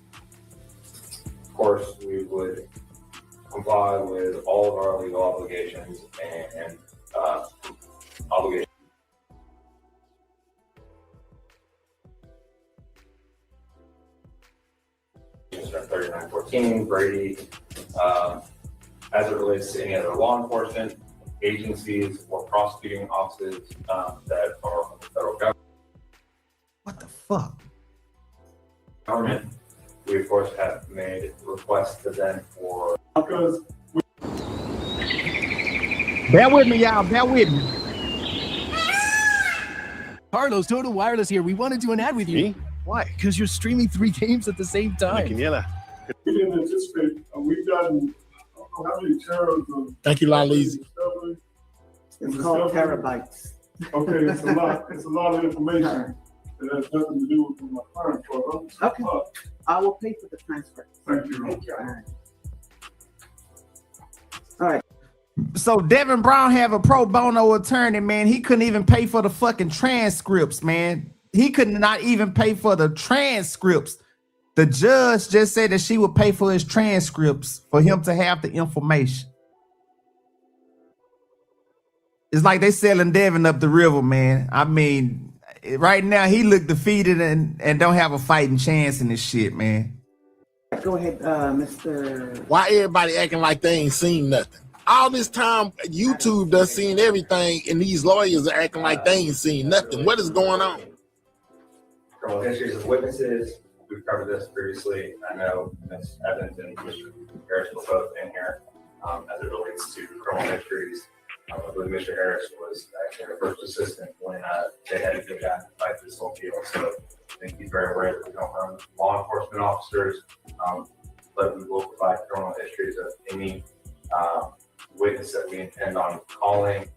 of course, we would comply with all of our legal obligations and obligations. 3914, Brady, as it relates to any other law enforcement agencies or prosecuting offices that are from the federal government. What the fuck? We of course have made requests to them for. Because bear with me, y'all. Bear with me. Carlos, Total Wireless here. We want to do an ad with you. Me? Why? Because you're streaming 3 games at the same time. Yella. We didn't anticipate. We've gotten, I don't know how many terabs of. Thank you, Laleezy. It's called terabytes. Okay, it's a lot. It's a lot of information that has nothing to do with my current program. Okay. I will pay for the transcript. Thank you. All right. So Devin Brown have a pro bono attorney, man. He couldn't even pay for the fucking transcripts, man. He could not even pay for the transcripts. The judge just said that she would pay for his transcripts for him to have the information. It's like they selling Devin up the river, man. I mean, right now he look defeated and don't have a fighting chance in this shit, man. Go ahead, Mr. Why everybody acting like they ain't seen nothing? All this time, YouTube does seen everything, and these lawyers are acting like they ain't seen nothing. What is going on? Criminal histories of witnesses. We've covered this previously. I know Ms. Evans and Mr. Harris were both in here as it relates to criminal histories. I believe Mr. Harris was actually our first assistant when they had to go down and fight this whole deal. So I think he's very aware that we don't run law enforcement officers, but we will provide criminal histories of any witness that we intend on calling,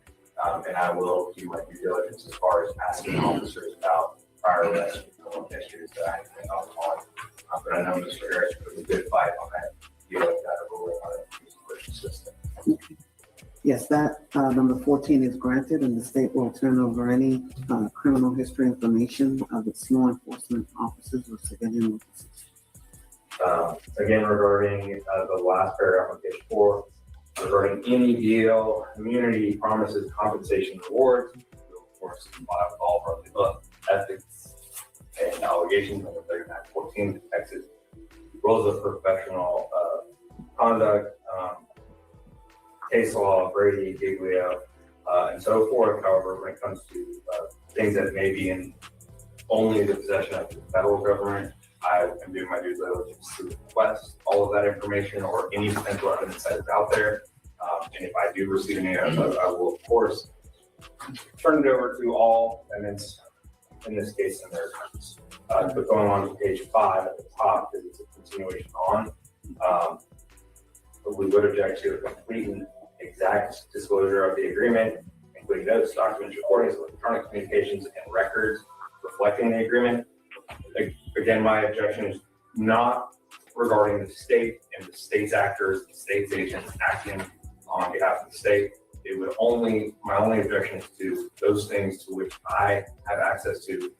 and I will do my due diligence as far as asking officers about prior arrests and criminal histories that I intend on calling. But I know Mr. Harris put a good fight on that deal with that ruling on the first assistant. Yes, that number 14 is granted, and the state will turn over any criminal history information of its law enforcement officers or civilian witnesses. Again, regarding the last paragraph on page 4, regarding any deal, immunity, promises, compensation, rewards, we will of course comply with all of our legal ethics and obligations under 3914, the Texas rules of professional conduct, case law, Brady, Giglio, and so forth. However, when it comes to things that may be in only the possession of the federal government, I am doing my due diligence to request all of that information or any potential evidence that is out there. And if I do receive any of it, I will, of course, turn it over to all defendants, in this case, in their terms. But going on to page 5 at the top, because it's a continuation on, we would object to a complete and exact disclosure of the agreement, including notes, documents, recordings, electronic communications, and records reflecting the agreement. Again, my objection is not regarding the state and the state's actors, the state's agents acting on behalf of the state. It would only, my only objection is to those things to which I have access to.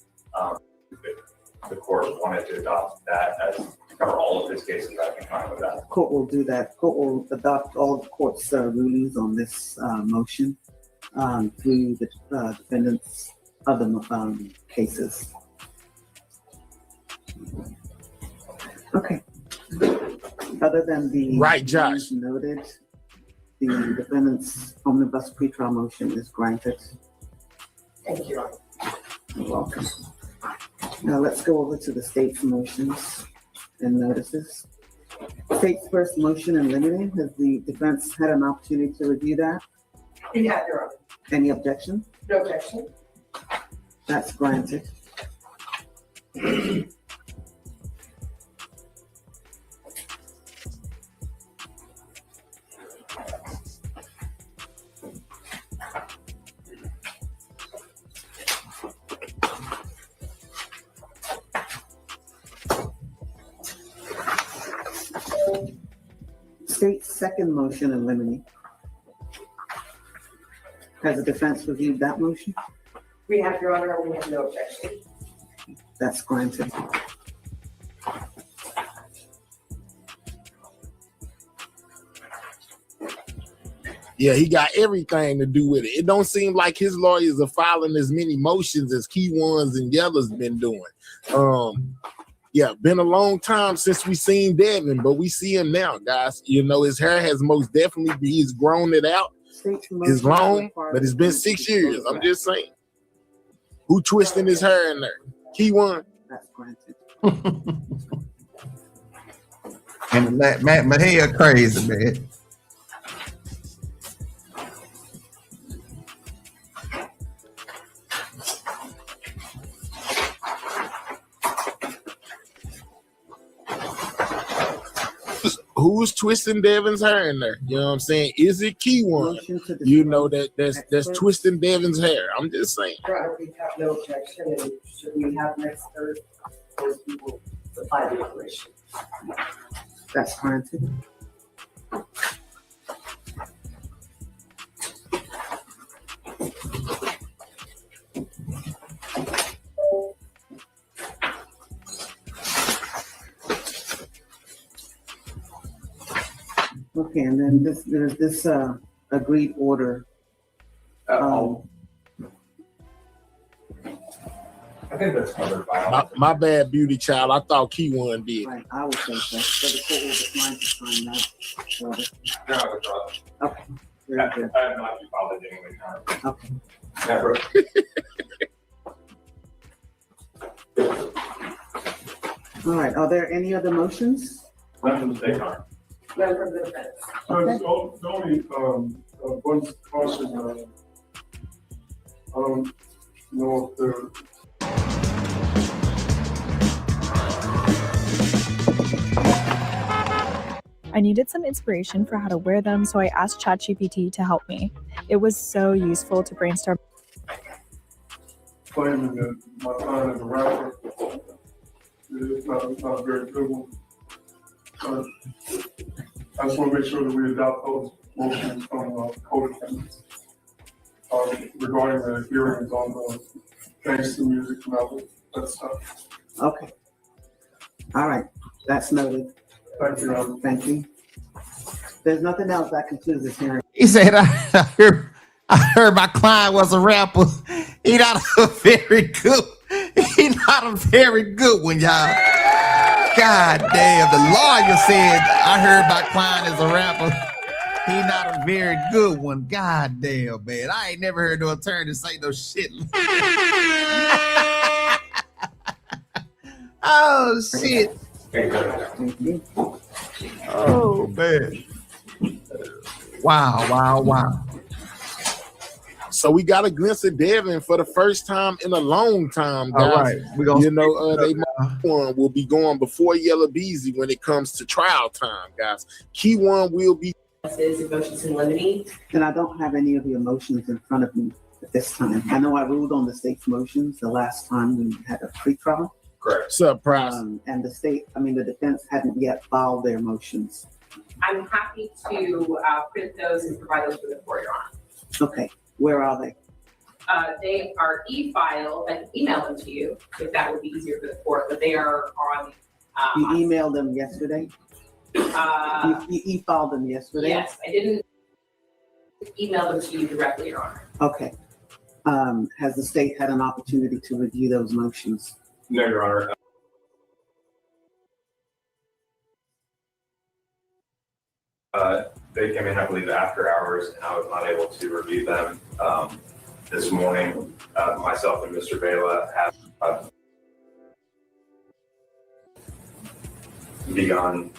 The court wanted to adopt that as to cover all of his cases. I can find with that. The court will do that. Court will adopt all the court's rulings on this motion through the defendants' other cases. Okay. Other than the right, Josh noted, the defendant's omnibus pretrial motion is granted. Thank you, Your Honor. You're welcome. Now let's go over to the state's motions and notices. State's first motion in limine, has the defense had an opportunity to review that? We have, Your Honor. Any objection? No objection. That's granted. State's second motion in limine. Has the defense reviewed that motion? We have, Your Honor, and we have no objection. That's granted. Yeah, he got everything to do with it. It don't seem like his lawyers are filing as many motions as Kewon's and Yella's been doing. Yeah, been a long time since we seen Devin, but we see him now, guys. You know, his hair has most definitely, he's grown it out. It's long, but it's been 6 years. I'm just saying. Who twisting his hair in there? Kewon. That's granted. And my hair crazy, man. Who's twisting Devin's hair in there? You know what I'm saying? Is it Kewon? You know that's twisting Devin's hair. I'm just saying. Your Honor, we have no objection, and should we have an expert, those people supply the information. That's granted. Okay, and then there's this agreed order. I think that's covered by My bad, beauty child. I thought Kewon did. Right, I would say so. So the court will decline to sign that order. No, I withdraw it. Okay, very good. I have not filed it anyway. Okay. Never. All right, are there any other motions? None from the state, Your Honor. None from the defense. The only one caution, I don't know if the I needed some inspiration for how to wear them, so I asked ChatGPT to help me. It was so useful to brainstorm. claiming that my time as a rapper is not a very good one. I just want to make sure that we adopt those motions from code attendants regarding the hearings on the gangster music and all that stuff. Okay. All right, that's noted. Thank you, Your Honor. Thank you. There's nothing else that concludes this hearing. He said, I heard my client was a rapper. He not a very good. He not a very good one, y'all. God damn, the lawyer said, I heard my client is a rapper. He not a very good one. God damn, man. I ain't never heard no attorney say no shit. Oh, shit. Oh, man. Wow. So we got a glimpse of Devin for the first time in a long time, guys. All right, we're gonna Kewon will be going before Yella Beezy when it comes to trial time, guys. Kewon will be. Motions in limine. And I don't have any of the motions in front of me at this time. I know I ruled on the state's motions the last time we had a pre-trial. Correct. Surprise. And the defense hadn't yet filed their motions. I'm happy to print those and provide those for the court, Your Honor. Okay, where are they? They are e-filed. I can email them to you if that would be easier for the court, but they are on. You emailed them yesterday? You e-filed them yesterday? Yes, I didn't email them to you directly, Your Honor. Okay. Has the state had an opportunity to review those motions? No, Your Honor. They came in, I believe, after hours, and I was not able to review them. this morning, myself and Mr. Vela have begun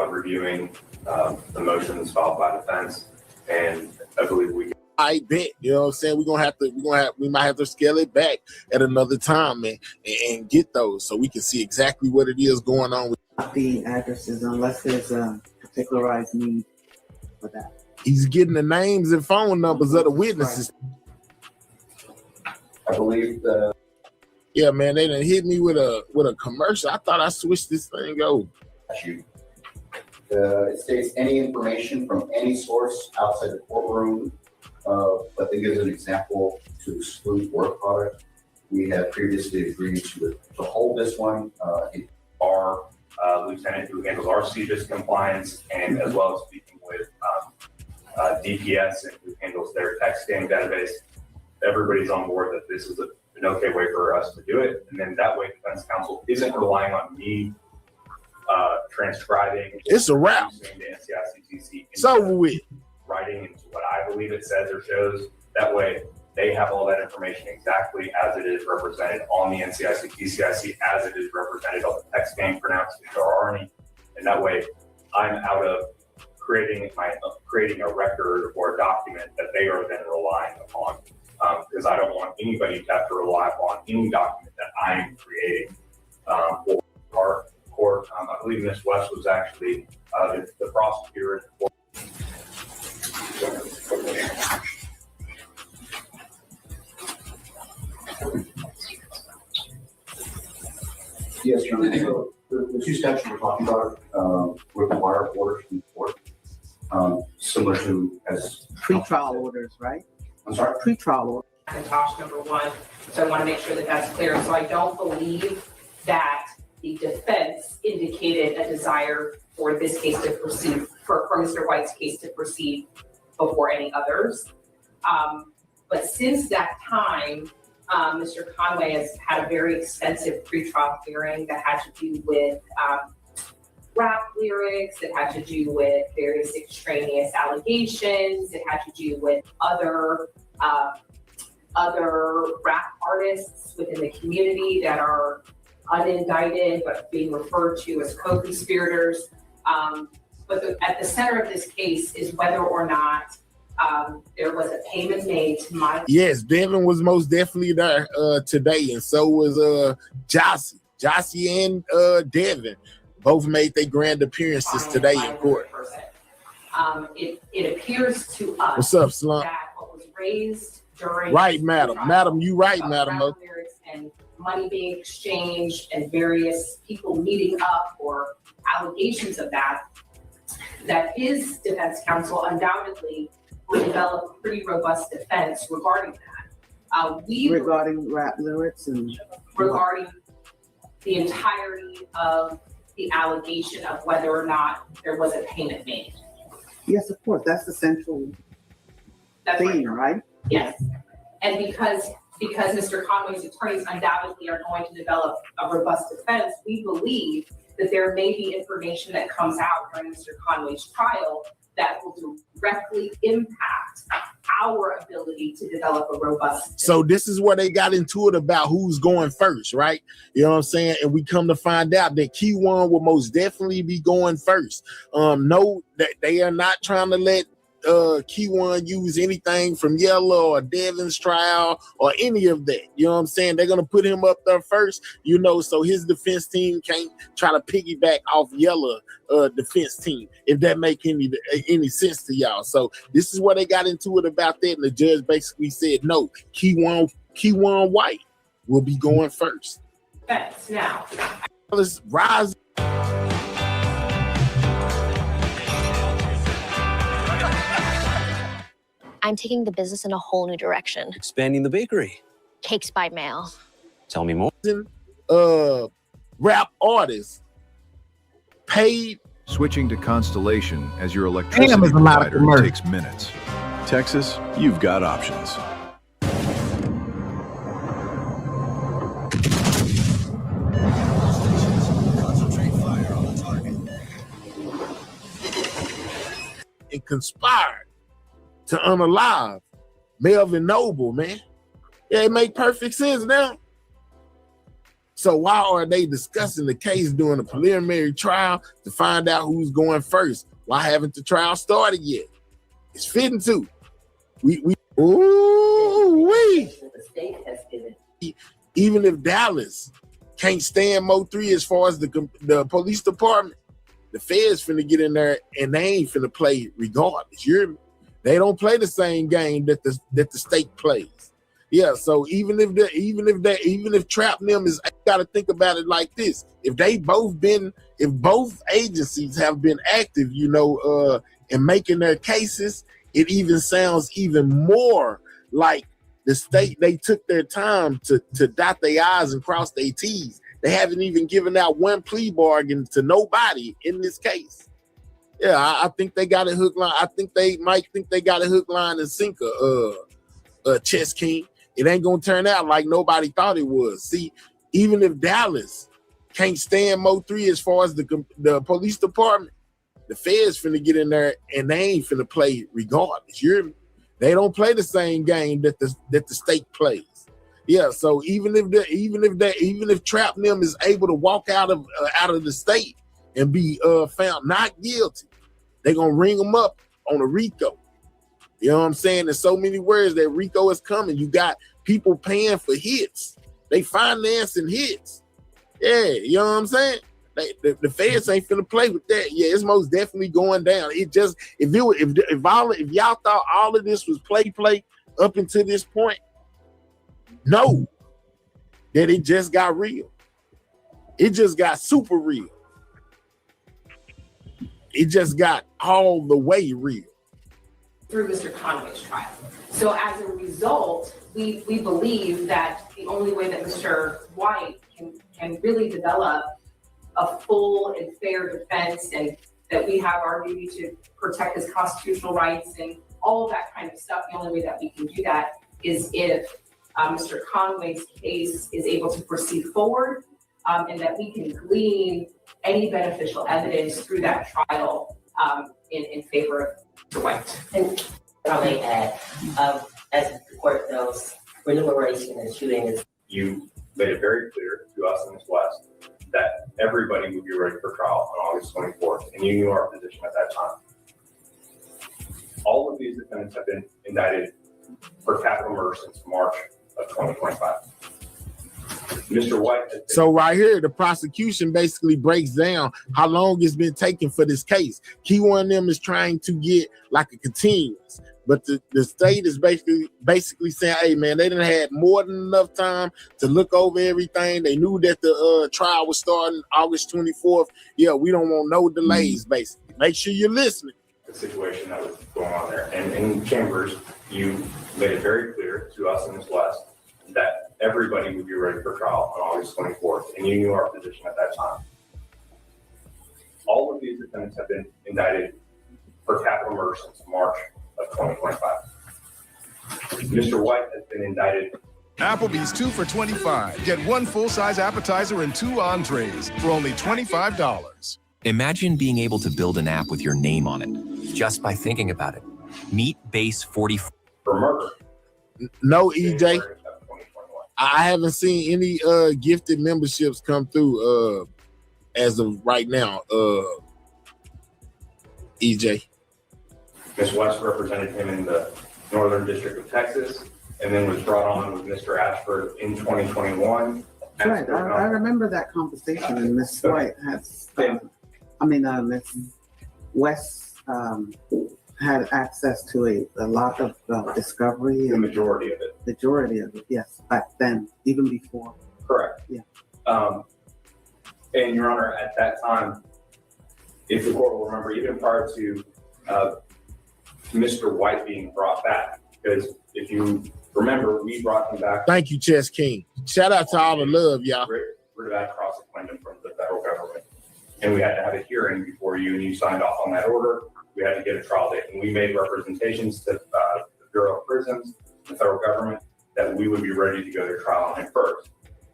reviewing the motions filed by defense, and I believe we. I bet, you know what I'm saying? We might have to scale it back at another time, man, and get those so we can see exactly what it is going on with the addresses unless there's a particularized need for that. He's getting the names and phone numbers of the witnesses. I believe that. Yeah, man, they done hit me with a commercial. I thought I switched this thing over. It states any information from any source outside the courtroom, but they give an example to exclude work product. We have previously agreed to hold this one. Our lieutenant who handles our CJIS compliance, and as well as speaking with DPS and who handles their text scan database, everybody's on board that this is an okay way for us to do it. And then that way defense counsel isn't relying on me transcribing. It's a wrap. The NCICTC It's over with. Writing into what I believe it says or shows. That way they have all that information exactly as it is represented on the NCIC, as it is represented on the text scan pronounced if there are any. And that way I'm out of creating a record or a document that they are then relying upon. Because I don't want anybody to have to rely upon any document that I'm creating for our court. I believe Ms. West was actually the prosecutor in the court. Yes, Your Honor. So the two statutes we're talking about require orders from the court, similar to as Pre-trial orders, right? I'm sorry? Pre-trial orders. McIntosh, number one. So I want to make sure that that's clear. So I don't believe that the defense indicated a desire for this case to proceed, for Mr. White's case to proceed before any others. But since that time, Mr. Conway has had a very extensive pretrial hearing that had to do with rap lyrics, that had to do with various extraneous allegations, it had to do with other rap artists within the community that are unindicted but being referred to as co-conspirators. But at the center of this case is whether or not there was a payment made to my. Yes, Devin was most definitely there today, and so was Jossie. Jossie and Devin both made their grand appearances today in court. It appears to us What's up, Slump? that what was raised during Right, madam. Madam, you right, madam. rap lyrics and money being exchanged and various people meeting up or allegations of that his defense counsel undoubtedly would develop a pretty robust defense regarding that. Regarding rap lyrics and regarding the entirety of the allegation of whether or not there was a payment made. Yes, of course. That's the central theme, right? Yes. And because Mr. Conway's attorneys undoubtedly are going to develop a robust defense, we believe that there may be information that comes out during Mr. Conway's trial that will directly impact our ability to develop a robust. So this is where they got into it about who's going first, right? You know what I'm saying? And we come to find out that Kewon will most definitely be going first. No, that they are not trying to let Kewon use anything from Yella or Devin's trial or any of that. You know what I'm saying? They're gonna put him up there first, you know, so his defense team can't try to piggyback off Yella defense team, if that make any sense to y'all. So this is where they got into it about that, and the judge basically said no, Kewon White will be going first. That's now. Let's rise. I'm taking the business in a whole new direction. Expanding the bakery. Cakes by mail. Tell me more. Rap artists paid. Switching to Constellation as your electricity Damn, it's a lot of provider commercials. takes minutes. Texas, you've got options. And conspired to unalive Melvin Noble, man. Yeah, it make perfect sense now. So why are they discussing the case during a preliminary trial to find out who's going first? Why haven't the trial started yet? It's fitting to. The state has given. Even if Dallas can't stand Mo3 as far as the police department, the feds finna get in there and they ain't finna play regardless. You hear me? They don't play the same game that the state plays. Yeah, so even if Trap them is, I gotta think about it like this. If both agencies have been active, in making their cases, it even sounds even more like the state, they took their time to dot their I's and cross their T's. They haven't even given out one plea bargain to nobody in this case. Yeah, I think they got a hook line. I think they might think they got a hook, line, and sinker, Chess King. It ain't gonna turn out like nobody thought it was. See, even if Dallas can't stand Mo3 as far as the police department, the feds finna get in there and they ain't finna play regardless. You hear me? They don't play the same game that the state plays. Yeah, so even if Trap them is able to walk out of the state and be found not guilty, they gonna ring them up on a RICO. You know what I'm saying? There's so many words that RICO is coming. You got people paying for hits. They financing hits. Yeah, you know what I'm saying? The feds ain't finna play with that. Yeah, it's most definitely going down. It just if y'all thought all of this was play up until this point, no, that it just got real. It just got super real. It just got all the way real. Through Mr. Conway's trial. So as a result, we believe that the only way that Mr. White can really develop a full and fair defense, and that we have our duty to protect his constitutional rights and all of that kind of stuff, the only way that we can do that is if Mr. Conway's case is able to proceed forward, and that we can glean any beneficial evidence through that trial in favor of Mr. White. And I may add, as the court knows, remuneration and shooting is. You made it very clear to us in this West that everybody would be ready for trial on August 24th, and you knew our position at that time. All of these defendants have been indicted for capital murder since March of 2025. Mr. White. So right here, the prosecution basically breaks down how long it's been taking for this case. Kewon them is trying to get like a continuous, but the state is basically saying, hey man, they done had more than enough time to look over everything. They knew that the trial was starting August 24th. Yeah, we don't want no delays, basically. Make sure you're listening. The situation that was going on there. And in Chambers, you made it very clear to us in this West that everybody would be ready for trial on August 24th, and you knew our position at that time. All of these defendants have been indicted for capital murder since March of 2025. Mr. White has been indicted. Applebee's 2 for $25. Get 1 full-size appetizer and 2 entrees for only $25. Imagine being able to build an app with your name on it just by thinking about it. Meet Base 44 for murder. No, EJ. I haven't seen any gifted memberships come through as of right now, EJ. Ms. West represented him in the Northern District of Texas, and then was brought on with Mr. Ashford in 2021. Right, I remember that conversation, and Ms. White has, Ms. West had access to a lot of discovery. The majority of it. Majority of it, yes, back then, even before. Correct. Yeah. And Your Honor, at that time, if the court will remember, even prior to Mr. White being brought back, because if you remember, we brought him back. Thank you, Chess King. Shout out to all the love, y'all. Rid of that cross-claim from the federal government. And we had to have a hearing before you, and you signed off on that order. We had to get a trial date, and we made representations to the Bureau of Prisons, the federal government, that we would be ready to go to trial on it first.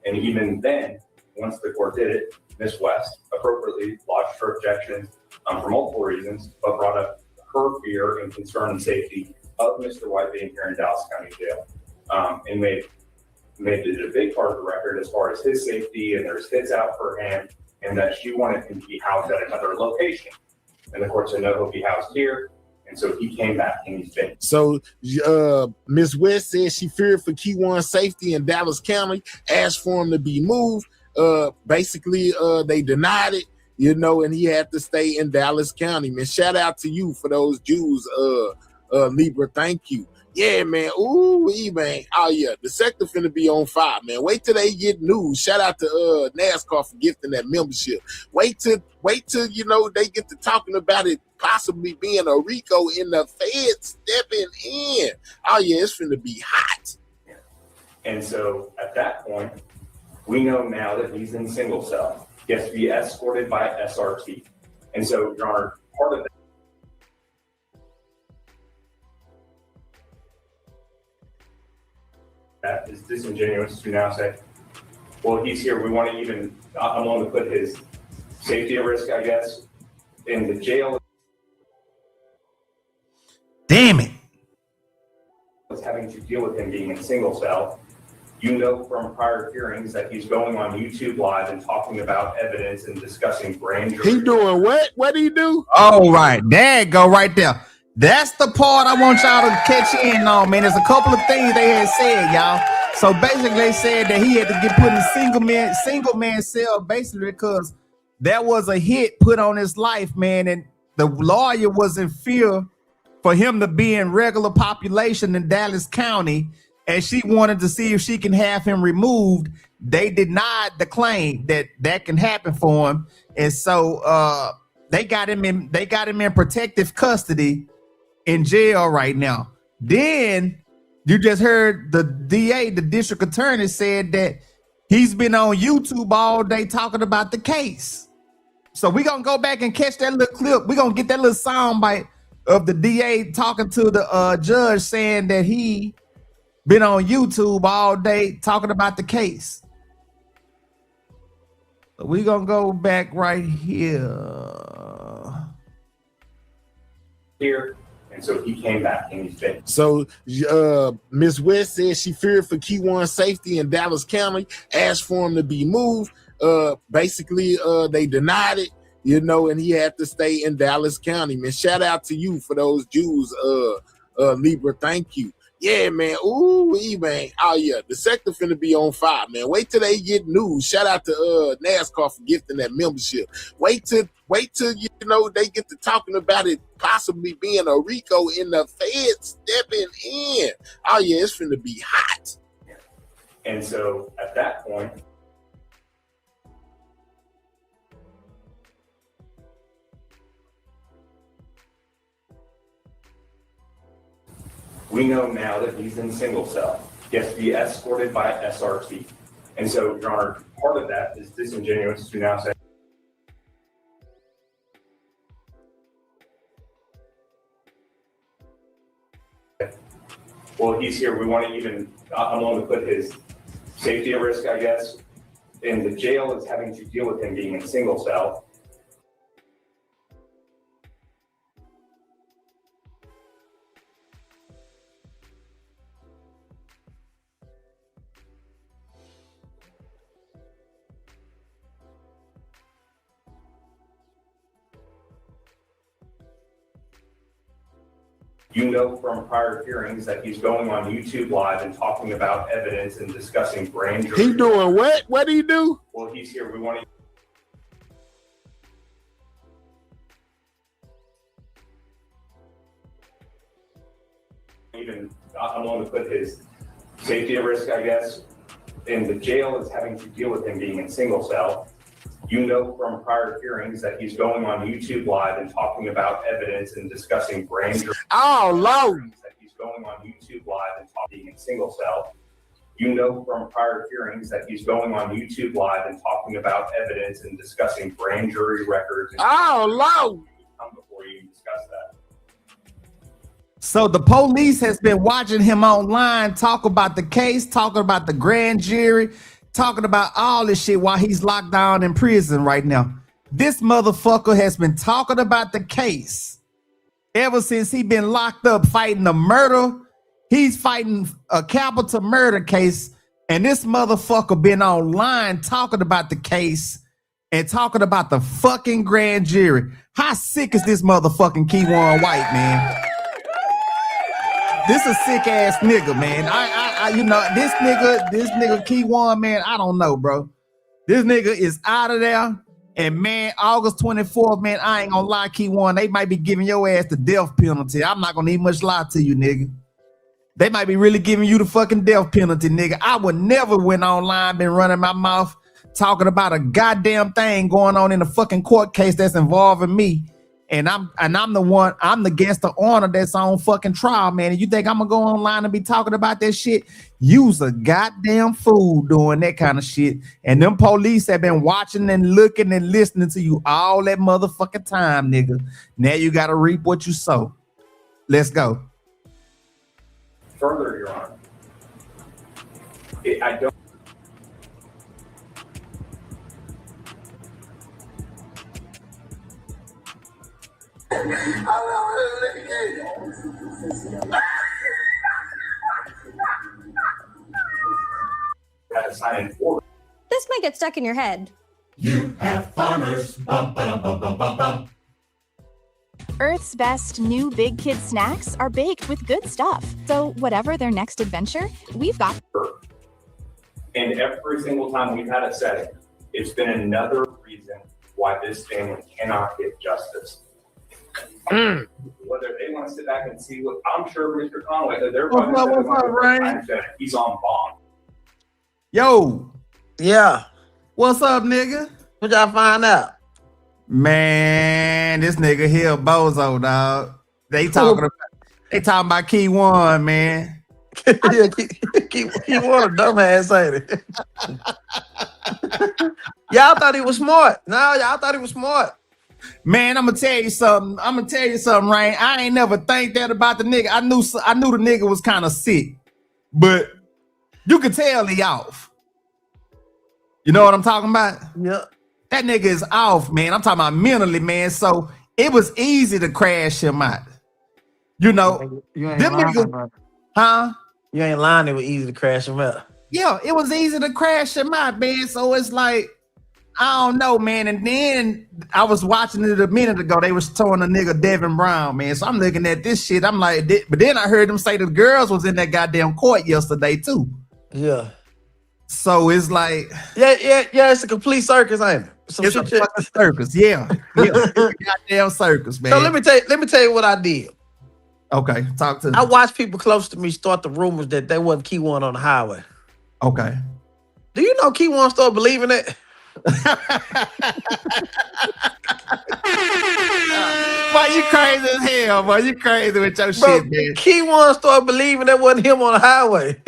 And even then, once the court did it, Ms. West appropriately lodged her objections for multiple reasons, but brought up her fear and concern and safety of Mr. White being here in Dallas County Jail, and made it a big part of the record as far as his safety, and there's hits out for him, and that she wanted him to be housed at another location. And the court said, no, he'll be housed here. And so he came back and he's been. So Ms. West said she feared for Kewon's safety in Dallas County, asked for him to be moved. Basically, they denied it, and he had to stay in Dallas County. Man, shout out to you for those Jews, Libra. Thank you. Yeah, man. Ooh, man. Oh, yeah. The sector finna be on fire, man. Wait till they get news. Shout out to NASCAR for gifting that membership. Wait till they get to talking about it possibly being a RICO in the Fed stepping in. Oh, yeah, it's finna be hot. And so at that point, we know now that he's in single cell. He has to be escorted by SRT. And so, Your Honor, part of that is disingenuous to now say, well, he's here. We want to even, I want to put his safety at risk, I guess, in the jail. Damn it. Is having to deal with him being in single cell. You know from prior hearings that he's going on YouTube Live and talking about evidence and discussing grand jury. He doing what? What do he do? All right, there you go, right there. That's the part I want y'all to catch in on, man. There's a couple of things they had said, y'all. So basically, they said that he had to get put in a single man cell, basically because there was a hit put on his life, man, and the lawyer was in fear for him to be in regular population in Dallas County, and she wanted to see if she can have him removed. They denied the claim that can happen for him, and so they got him in protective custody in jail right now. Then you just heard the DA, the district attorney, said that he's been on YouTube all day talking about the case. So we're gonna go back and catch that little clip. We're gonna get that little sound bite of the DA talking to the judge saying that he been on YouTube all day talking about the case. So we're gonna go back right here. And so he came back and he's been. So Ms. West said she feared for Kewon's safety in Dallas County, asked for him to be moved. Basically, they denied it, and he had to stay in Dallas County. Man, shout out to you for those Jews, Libra. Thank you. Yeah, man. Ooh, man. Oh, yeah. The sector finna be on fire, man. Wait till they get news. Shout out to NASCAR for gifting that membership. Wait till they get to talking about it possibly being a RICO in the Fed stepping in. Oh, yeah, it's finna be hot. And so at that point, we know now that he's in single cell. He has to be escorted by SRT. And so, Your Honor, part of that is disingenuous to now say, well, he's here. We want to even, I want to put his safety at risk, I guess. And the jail is having to deal with him being in single cell. You know from prior hearings that he's going on YouTube Live and talking about evidence and discussing grand jury. He doing what? What do he do? Well, he's here. We want to even, I want to put his safety at risk, I guess. And the jail is having to deal with him being in single cell. You know from prior hearings that he's going on YouTube Live and talking about evidence and discussing grand jury. Oh, Lord. That he's going on YouTube Live and talking in single cell. You know from prior hearings that he's going on YouTube Live and talking about evidence and discussing grand jury records. Oh, Lord. Come before you discuss that. So the police has been watching him online talk about the case, talking about the grand jury, talking about all this shit while he's locked down in prison right now. This motherfucker has been talking about the case Ever since he been locked up fighting a murder, he's fighting a capital murder case, and this motherfucker been online talking about the case and talking about the fucking grand jury. How sick is this motherfucking Kewon White, man? This a sick ass nigga, man. I you know, this nigga Kewon, man, I don't know, bro. This nigga is out of there. And man, August 24th, man, I ain't gonna lie, Kewon, they might be giving your ass the death penalty. I'm not gonna need much lie to you, nigga. They might be really giving you the fucking death penalty, nigga. I would never went online, been running my mouth, talking about a goddamn thing going on in a fucking court case that's involving me. And I'm the guest of honor that's on fucking trial, man. And you think I'm gonna go online and be talking about that shit? You's a goddamn fool doing that kind of shit. And them police have been watching and looking and listening to you all that motherfucking time, nigga. Now you gotta reap what you sow. Let's go. Further, Your Honor, I don't. Had to sign an order. This might get stuck in your head. You have farmers. Bum, ba-dum, bum, bum, bum, bum. Earth's best new big kid snacks are baked with good stuff. So whatever their next adventure, we've got. And every single time we've had a setting, it's been another reason why this family cannot get justice. Whether they want to sit back and see what I'm sure Mr. Conway, they're What's up, Rain? he's on bond. Yo. Yeah. What's up, nigga? What y'all find out? Man, this nigga here bozo, dog. They talking about Kewon, man. Yeah, Kewon a dumbass, ain't it? Y'all thought he was smart. No, y'all thought he was smart. Man, I'm gonna tell you something, Rain. I ain't never think that about the nigga. I knew the nigga was kind of sick, but you could tell he off. You know what I'm talking about? Yeah. That nigga is off, man. I'm talking about mentally, man. So it was easy to crash him out. You know, You ain't them lying, niggas, brother. huh? You ain't lying. It was easy to crash him out. Yeah, it was easy to crash him out, man. So it's like, I don't know, man. And then I was watching it a minute ago. They was throwing a nigga Devin Brown, man. So I'm looking at this shit. I'm like, but then I heard them say the girls was in that goddamn court yesterday too. Yeah. So it's like, yeah. It's a complete circus, ain't it? It's a fucking circus, yeah. It's a goddamn circus, man. So let me tell you what I did. Okay, talk to me. I watched people close to me start the rumors that they wasn't Kewon on the highway. Okay. Do you know Kewon started believing it? Boy, you crazy as hell, boy. You crazy with your shit, man. Kewon started believing that wasn't him on the highway.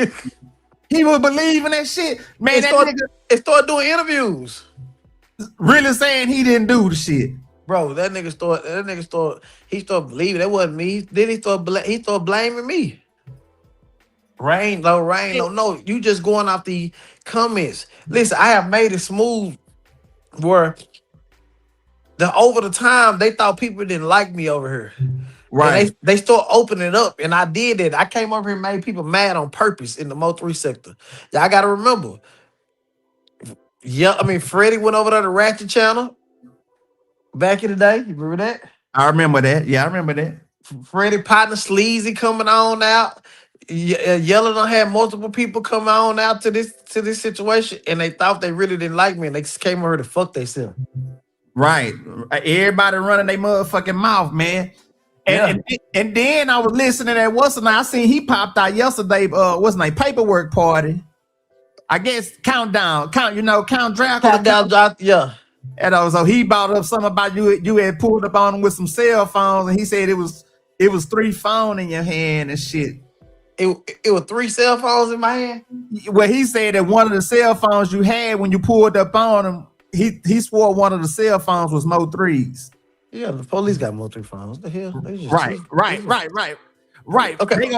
He was believing that shit, man. It started doing interviews. Really saying he didn't do the shit, bro. That nigga started believing that wasn't me. Then he started blaming me. Rain, no. You just going off the comments. Listen, I have made it smooth where over the time they thought people didn't like me over here. Right. And they start opening it up. And I did it. I came over here and made people mad on purpose in the Mo3 sector. Y'all gotta remember. Yeah, Freddie went over there to Ratchet Channel back in the day. You remember that? I remember that. Yeah, I remember that. Freddie partner Sleazy coming on out. Yella done had multiple people come on out to this situation, and they thought they really didn't like me, and they just came over to fuck themselves. Right. Everybody running their motherfucking mouth, man. And then I was listening at I seen he popped out yesterday. What's his name? Paperwork party. I guess Count Dracula. Yeah. And so he brought up something about you had pulled up on him with some cell phones, and he said it was 3 phones in your hand and shit. It was 3 cell phones in my hand. Well, he said that one of the cell phones you had when you pulled up on him, he swore one of the cell phones was Mo3's. Yeah, the police got Mo3 phones. The hell? Right. Okay.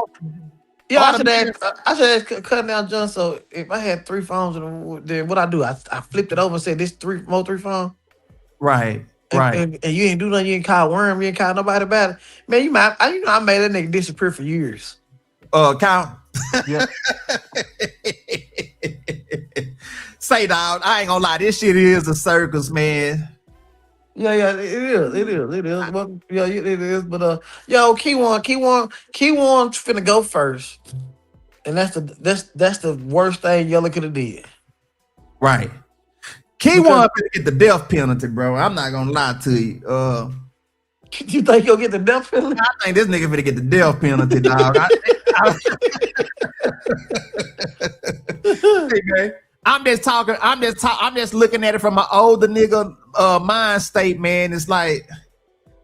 Yeah, I should ask cutting down John. So if I had 3 phones, then what I do? I flipped it over and said this Mo3 phone. Right. and you ain't do nothing, you ain't call Worm, you ain't call nobody about it. Man, I made that nigga disappear for years. Count. Yeah. Say, dog, I ain't gonna lie, this shit is a circus, man. Yeah, it is. Well, yeah, it is. But yo, Kewon finna go first, and that's the worst thing Yella could have did. Right. Kewon finna get the death penalty, bro. I'm not gonna lie to you. You think he'll get the death penalty? I think this nigga finna get the death penalty, dog. Hey, man. I'm just looking at it from an older nigga mind state, man. It's like,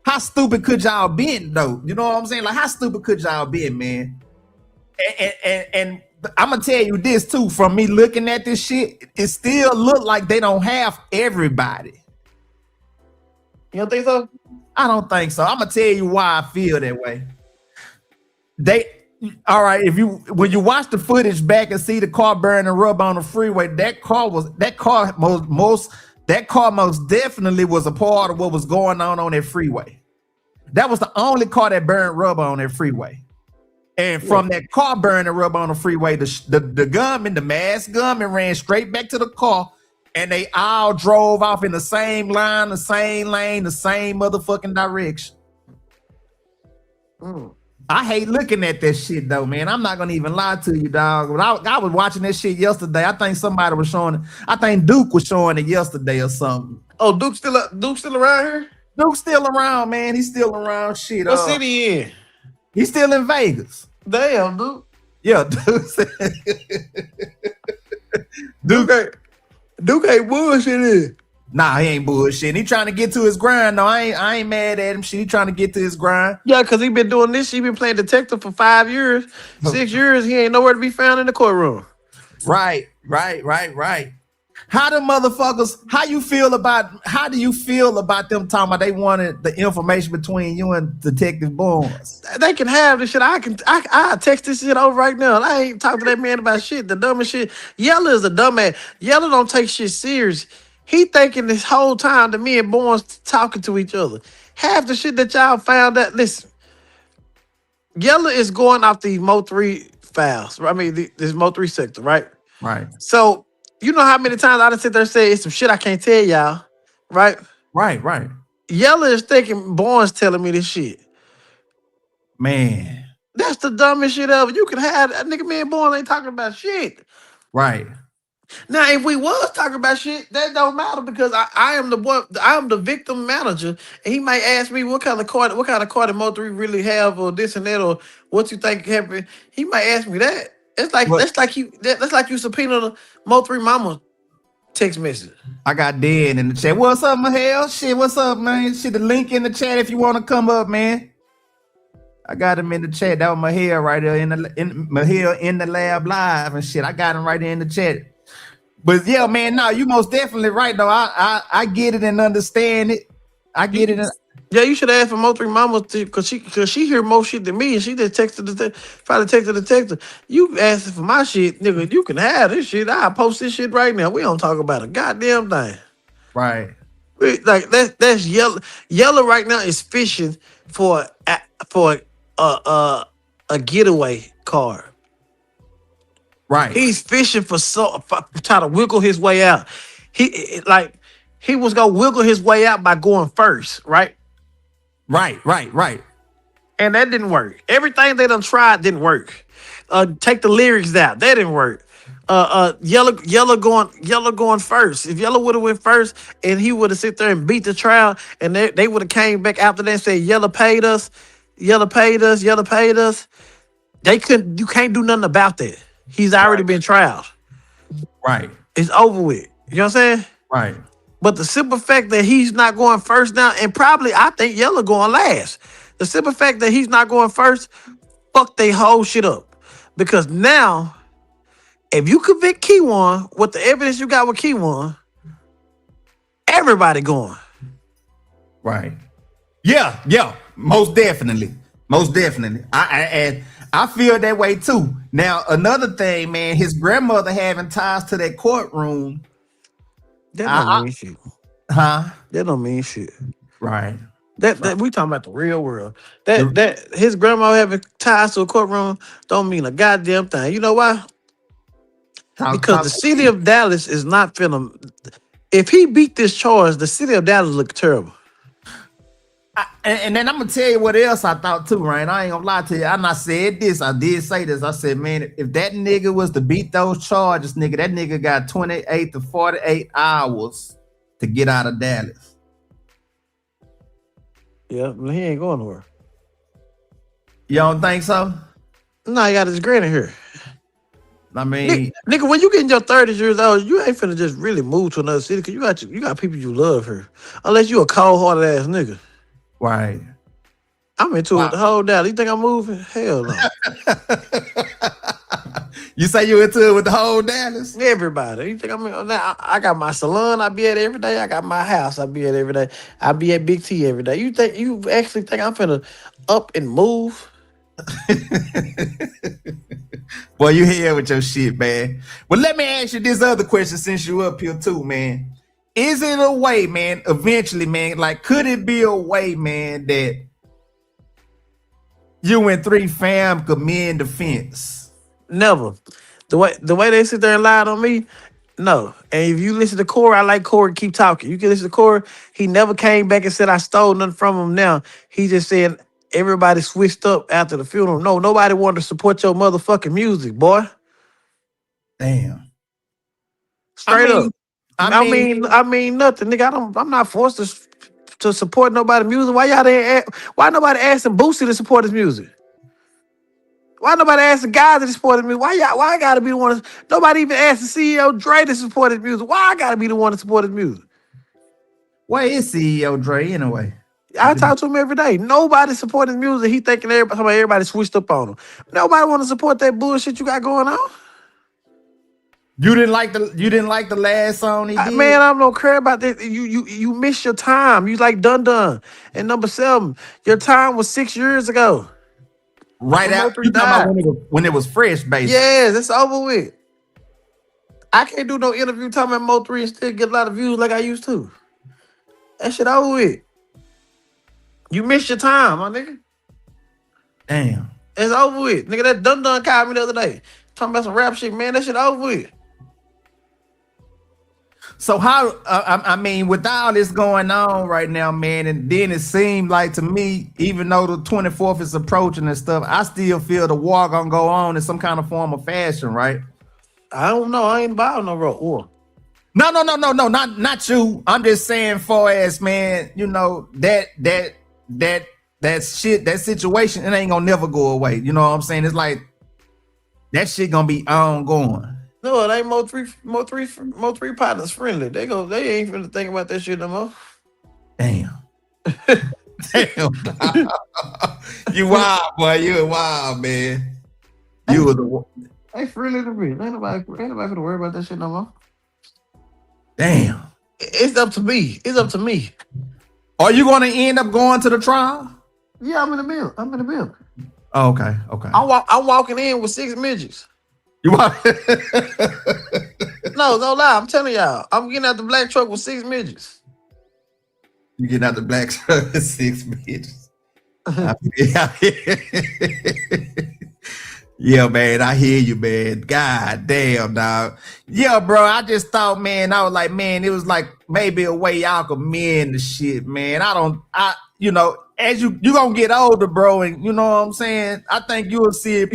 how stupid could y'all been, though? You know what I'm saying? Like, how stupid could y'all been, man? And I'm gonna tell you this too, from me looking at this shit, it still look like they don't have everybody. You don't think so? I don't think so. I'm gonna tell you why I feel that way. All right, when you watch the footage back and see the car burning rubber on the freeway, that car most definitely was a part of what was going on that freeway. That was the only car that burned rubber on that freeway. And from that car burning rubber on the freeway, the gunman, the masked gunman, ran straight back to the car, and they all drove off in the same line, the same lane, the same motherfucking direction. I hate looking at that shit though, man. I'm not gonna even lie to you, dog. When I was watching that shit yesterday, I think somebody was showing it. I think Duke was showing it yesterday or something. Oh, Duke's still around here? Duke's still around, man. He's still around. Shit. What city he in? He's still in Vegas. Damn, Duke. Yeah, Duke. Duke ain't bullshitting. Nah, he ain't bullshitting. He trying to get to his grind. No, I ain't mad at him. Shit, he trying to get to his grind. Yeah, because he been doing this. He been playing detective for 5 years, 6 years. He ain't nowhere to be found in the courtroom. Right. How do you feel about them talking about they wanted the information between you and Detective Barnes? They can have this shit. I text this shit over right now. I ain't talking to that man about shit. The dumbest shit. Yella is a dumbass. Yella don't take shit serious. He thinking this whole time that me and Barnes talking to each other. Half the shit that y'all found out. Listen, Yella is going off the Mo3 files. I mean, this Mo3 sector, right? Right. So, you know how many times I done sit there and say it's some shit I can't tell y'all, right? Right. Yella is thinking Barnes telling me this shit. Man. That's the dumbest shit ever. You can have that nigga, me and Barnes ain't talking about shit. Right. Now, if we was talking about shit, that don't matter because I am the victim manager, and he might ask me what kind of car did Mo3 really have, or this and that, or what you think happened. He might ask me that. That's like you subpoena the Mo3 mama text message. I got dead in the chat. What's up, Mahel? Shit, what's up, man? Shit, the link in the chat if you want to come up, man. I got him in the chat. That was Mahel right there in the lab live and shit. I got him right there in the chat. But yeah, man, no, you most definitely right though. I get it and understand it. I get it. Yeah, you should ask for Mo3 mama because she hear more shit than me, and she just texted the detective. You asking for my shit, nigga? You can have this shit. I post this shit right now. We don't talk about a goddamn thing. Right. Like that's Yella. Yella right now is fishing for a getaway car. Right. He's fishing for trying to wiggle his way out. He was gonna wiggle his way out by going first, right? Right. And that didn't work. Everything they done tried didn't work. Take the lyrics out. That didn't work. Yella going first. If Yella would have went first and he would have sit there and beat the trial, and they would have came back after that and said Yella paid us. You can't do nothing about that. He's already been trialed. Right. It's over with. You know what I'm saying? Right. But the simple fact that he's not going first now, and probably I think Yella going last. The simple fact that he's not going first, fuck they whole shit up. Because now, if you convict Kewon with the evidence you got with Kewon, everybody going. Right. Yeah. Most definitely. I feel that way too. Now, another thing, man, his grandmother having ties to that courtroom. Huh? That don't mean shit. Right. That we talking about the real world. That his grandma having ties to a courtroom don't mean a goddamn thing. You know why? Because the city of Dallas is not finna. If he beat this charge, the city of Dallas look terrible. And then I'm gonna tell you what else I thought too, right? I ain't gonna lie to you. I said this. I did say this. I said, man, if that nigga was to beat those charges, that nigga got 28 to 48 hours to get out of Dallas. Yeah, he ain't going nowhere. You don't think so? No, he got his granny here. I mean, nigga, when you get in your 30s years old, you ain't finna just really move to another city because you got people you love here. Unless you a cold-hearted ass nigga. Right. I'm into it the whole day. You think I'm moving? Hell no. You say you into it with the whole Dallas? Everybody. You think I got my salon I be at every day. I got my house I be at every day. I be at Big T every day. You actually think I'm finna up and move? Boy, you here with your shit, man. But let me ask you this other question since you up here too, man. Is it a way, man, eventually, man, like could it be a way, man, that you and 3 fam could mend the fence? Never. The way they sit there and lie on me, no. And if you listen to Corey, I like Corey, keep talking. You can listen to Corey. He never came back and said I stole nothing from him now. He just said everybody switched up after the funeral. No, nobody wanted to support your motherfucking music, boy. Damn. Straight up. I mean nothing, nigga. I'm not forced to support nobody's music. Why nobody asking Boosie to support his music? Why nobody asked the guys to support his music? Why I gotta be the one? Nobody even asked the CEO Dre to support his music. Why I gotta be the one to support his music? Where is CEO Dre anyway? I talk to him every day. Nobody support his music. He thinking everybody switched up on him. Nobody want to support that bullshit you got going on. You didn't like the last song he did? Man, I don't care about that. You missed your time. You like Dun. And number 7, your time was 6 years ago. Right after you talking about when it was fresh, basically. Yes, it's over with. I can't do no interview talking about Mo3 and still get a lot of views like I used to. That shit over with. You missed your time, my nigga. Damn. It's over with. Nigga, that Dun called me the other day. Talking about some rap shit, man. That shit over with. So how, I mean, with all this going on right now, man, and then it seemed like to me, even though the 24th is approaching and stuff, I still feel the war gonna go on in some kind of form of fashion, right? I don't know. I ain't buying no war. No, not you. I'm just saying, for as man, you know, that shit, that situation, it ain't gonna never go away. You know what I'm saying? It's like that shit gonna be ongoing. No, it ain't Mo three partners friendly. They ain't finna think about that shit no more. Damn. Damn. You wild, boy. You wild, man. You were the They friendly to me. Ain't nobody finna worry about that shit no more. Damn. It's up to me. It's up to me. Are you gonna end up going to the trial? Yeah, I'm in the middle. Oh, okay. I'm walking in with 6 midgets. You walk? No lie. I'm telling y'all. I'm getting out the black truck with 6 midgets. You getting out the black truck with 6 midgets? Yeah, man. I hear you, man. God damn, dog. Yeah, bro. I just thought, man. I was like, man. It was like maybe a way y'all could mend the shit, man. You know, as you gonna get older, bro, and you know what I'm saying. I think you'll see it.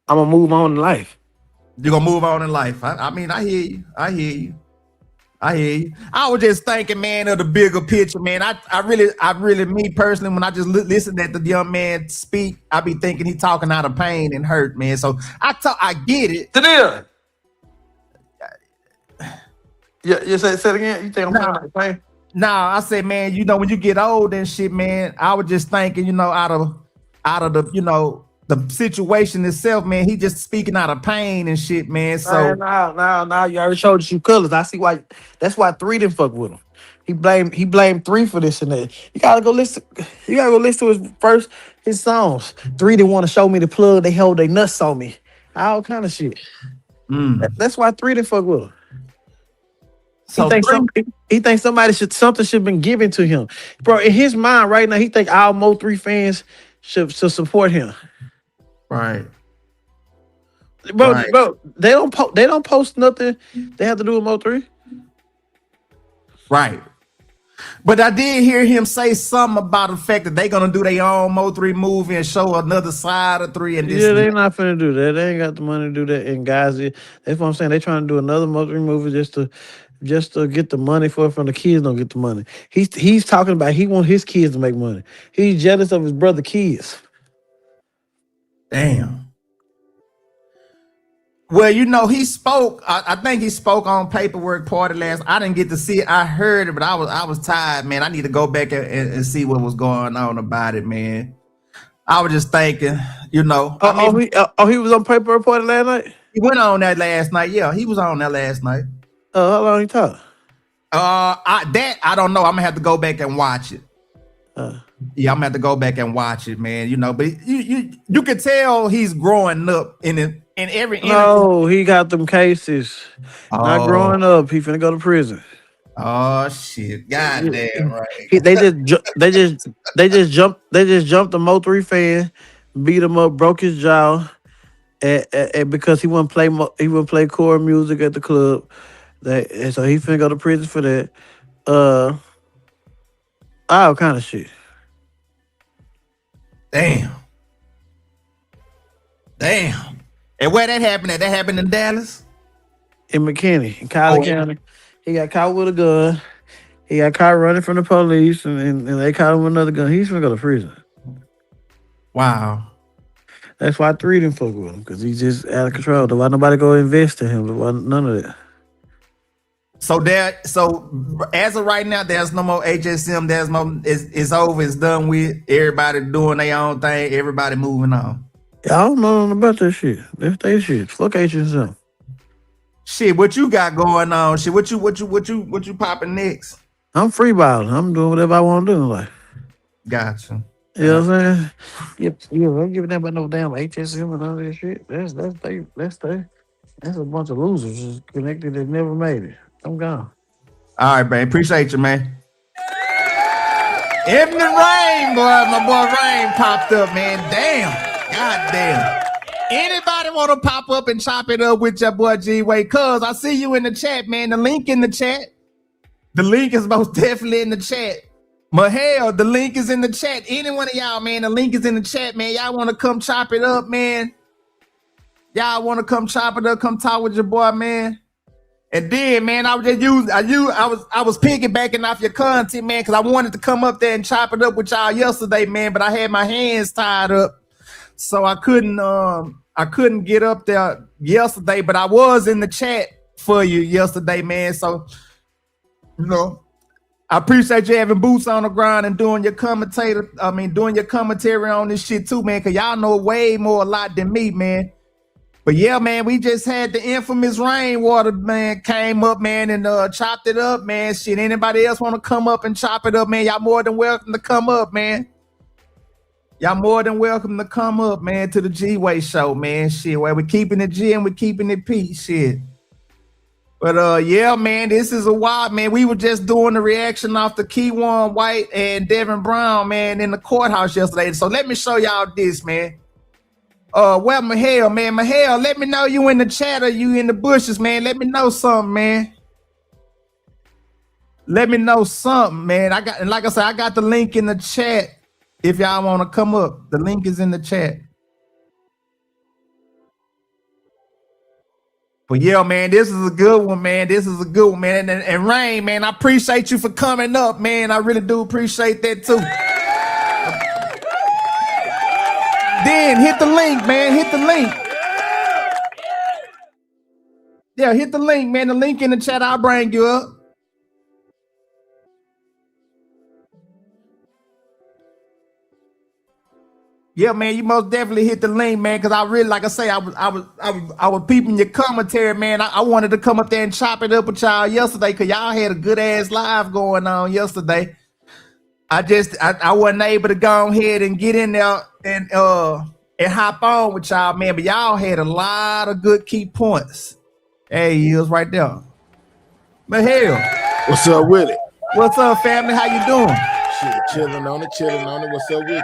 I'm gonna move on in life. You're gonna move on in life. I mean, I hear you. I was just thinking, man, of the bigger picture, man. I really, me personally, when I just listen at the young man speak, I be thinking he talking out of pain and hurt, man. So I get it. Tadia. Yeah, you say it again. You think I'm talking out of pain? Nah, I said, man, you know, when you get old and shit, man, I was just thinking, you know, out of the, you know, the situation itself, man, he just speaking out of pain and shit, man. So now you already showed us you colors. I see why. That's why 3 didn't fuck with him. He blamed 3 for this and that. You gotta go listen to his songs. 3 didn't want to show me the plug. They hold their nuts on me. All kind of shit. That's why 3 didn't fuck with him. So he thinks something should been given to him, bro. In his mind right now, he think all Mo3 fans should support him, right, bro. right. Bro, they don't post nothing. They have to do with Mo3, right. But I did hear him say something about the fact that they gonna do their own Mo3 movie and show another side of 3 and this. Yeah, they not finna do that. They ain't got the money to do that. And guys, that's what I'm saying. They trying to do another Mo3 movie just to get the money for it from the kids. Don't get the money. He's talking about he want his kids to make money. He's jealous of his brother kids. Damn. Well, you know, he spoke. I think he spoke on Paperwork Party last. I didn't get to see it. I heard it, but I was tired, man. I need to go back and see what was going on about it, man. I was just thinking, you know. He was on Paperwork Party last night. He went on that last night. Yeah, he was on that last night. How long he talk? I don't know. I'm gonna have to go back and watch it. Yeah, I'm gonna have to go back and watch it, man. You know, but you can tell he's growing up in every. No, he got them cases. Not growing up. He finna go to prison. Oh shit! Goddamn right. They just jumped the Mo3 fan, beat him up, broke his jaw, and because he wouldn't play core music at the club. And so he finna go to prison for that. All kind of shit. Damn. And where that happened at? That happened in Dallas? In McKinney, in Collin County. He got caught with a gun. He got caught running from the police, and they caught him with another gun. He's gonna go to prison. Wow. That's why 3 didn't fuck with him, because he's just out of control. Why nobody go invest in him? Why none of that? So as of right now, there's no more HSM. There's no. It's over. It's done with. Everybody doing their own thing. Everybody moving on. Yeah, I don't know nothing about that shit. That's their shit. Fuck HSM. Shit, what you got going on? Shit, what you popping next? I'm freeballing. I'm doing whatever I want to do in life. Gotcha. You know what I'm saying? Yeah, I'm giving that about no damn HSM and all that shit. That's a bunch of losers just connected that never made it. I'm gone. All right, man. Appreciate you, man. Evening Rain, boy. My boy Rain popped up, man. Damn. God damn. Anybody want to pop up and chop it up with your boy G-Way? Cuz I see you in the chat, man. The link in the chat. The link is most definitely in the chat. Mahel, the link is in the chat. Any one of y'all, man, the link is in the chat, man. Y'all want to come chop it up, man? Y'all want to come chop it up, come talk with your boy, man? And then, man, I was piggybacking off your content, man, because I wanted to come up there and chop it up with y'all yesterday, man, but I had my hands tied up, so I couldn't get up there yesterday. But I was in the chat for you yesterday, man. So, you know, I appreciate you having boots on the ground and doing your commentary on this shit too, man, because y'all know way more a lot than me, man. But yeah, man, we just had the infamous rainwater, man, came up, man, and chopped it up, man. Shit, anybody else want to come up and chop it up, man? Y'all more than welcome to come up, man. Y'all more than welcome to come up, man, to the G-Way show, man. Shit, where we keeping it G and we keeping it P, shit. But yeah, man, this is a wild, man. We were just doing the reaction off the Kewon White and Devin Brown, man, in the courthouse yesterday. So let me show y'all this, man. Well, Mahel, man, let me know you in the chat or you in the bushes, man. Let me know something, man. Let me know something, man. Like I said, I got the link in the chat. If y'all want to come up, the link is in the chat. But yeah, man, this is a good one, man. This is a good one, man. And Rain, man, I appreciate you for coming up, man. I really do appreciate that too. Then hit the link, man. Hit the link. Yeah, hit the link, man. The link in the chat, I'll bring you up. Yeah, man, you most definitely hit the link, man, because I really, like I say, I was peeping your commentary, man. I wanted to come up there and chop it up with y'all yesterday because y'all had a good ass live going on yesterday. I wasn't able to go ahead and get in there and hop on with y'all, man. But y'all had a lot of good key points. Hey, he was right there. Mahale. What's up with it? What's up, family? How you doing? Shit, chilling on it. What's up with you?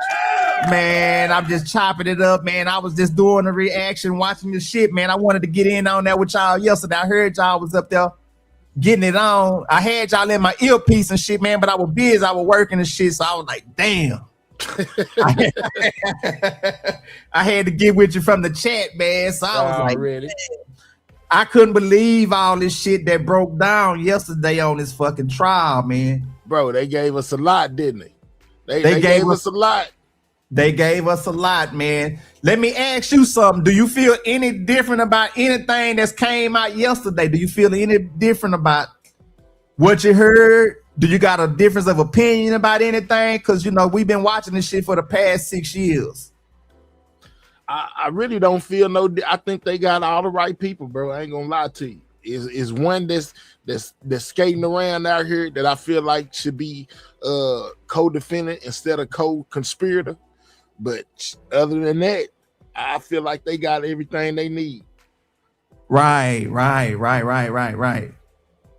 Man, I'm just chopping it up, man. I was just doing a reaction, watching the shit, man. I wanted to get in on that with y'all yesterday. I heard y'all was up there getting it on. I had y'all in my earpiece and shit, man, but I was busy. I was working and shit, so I was like, damn. I had to get with you from the chat, man. So I was like, ready. I couldn't believe all this shit that broke down yesterday on this fucking trial, man. Bro, they gave us a lot, didn't they? They gave us a lot. They gave us a lot, man. Let me ask you something. Do you feel any different about anything that's came out yesterday? Do you feel any different about what you heard? Do you got a difference of opinion about anything? Because, you know, we've been watching this shit for the past 6 years. I really don't feel I think they got all the right people, bro. I ain't gonna lie to you. Is one that's skating around out here that I feel like should be co-defendant instead of co-conspirator. But other than that, I feel like they got everything they need. Right.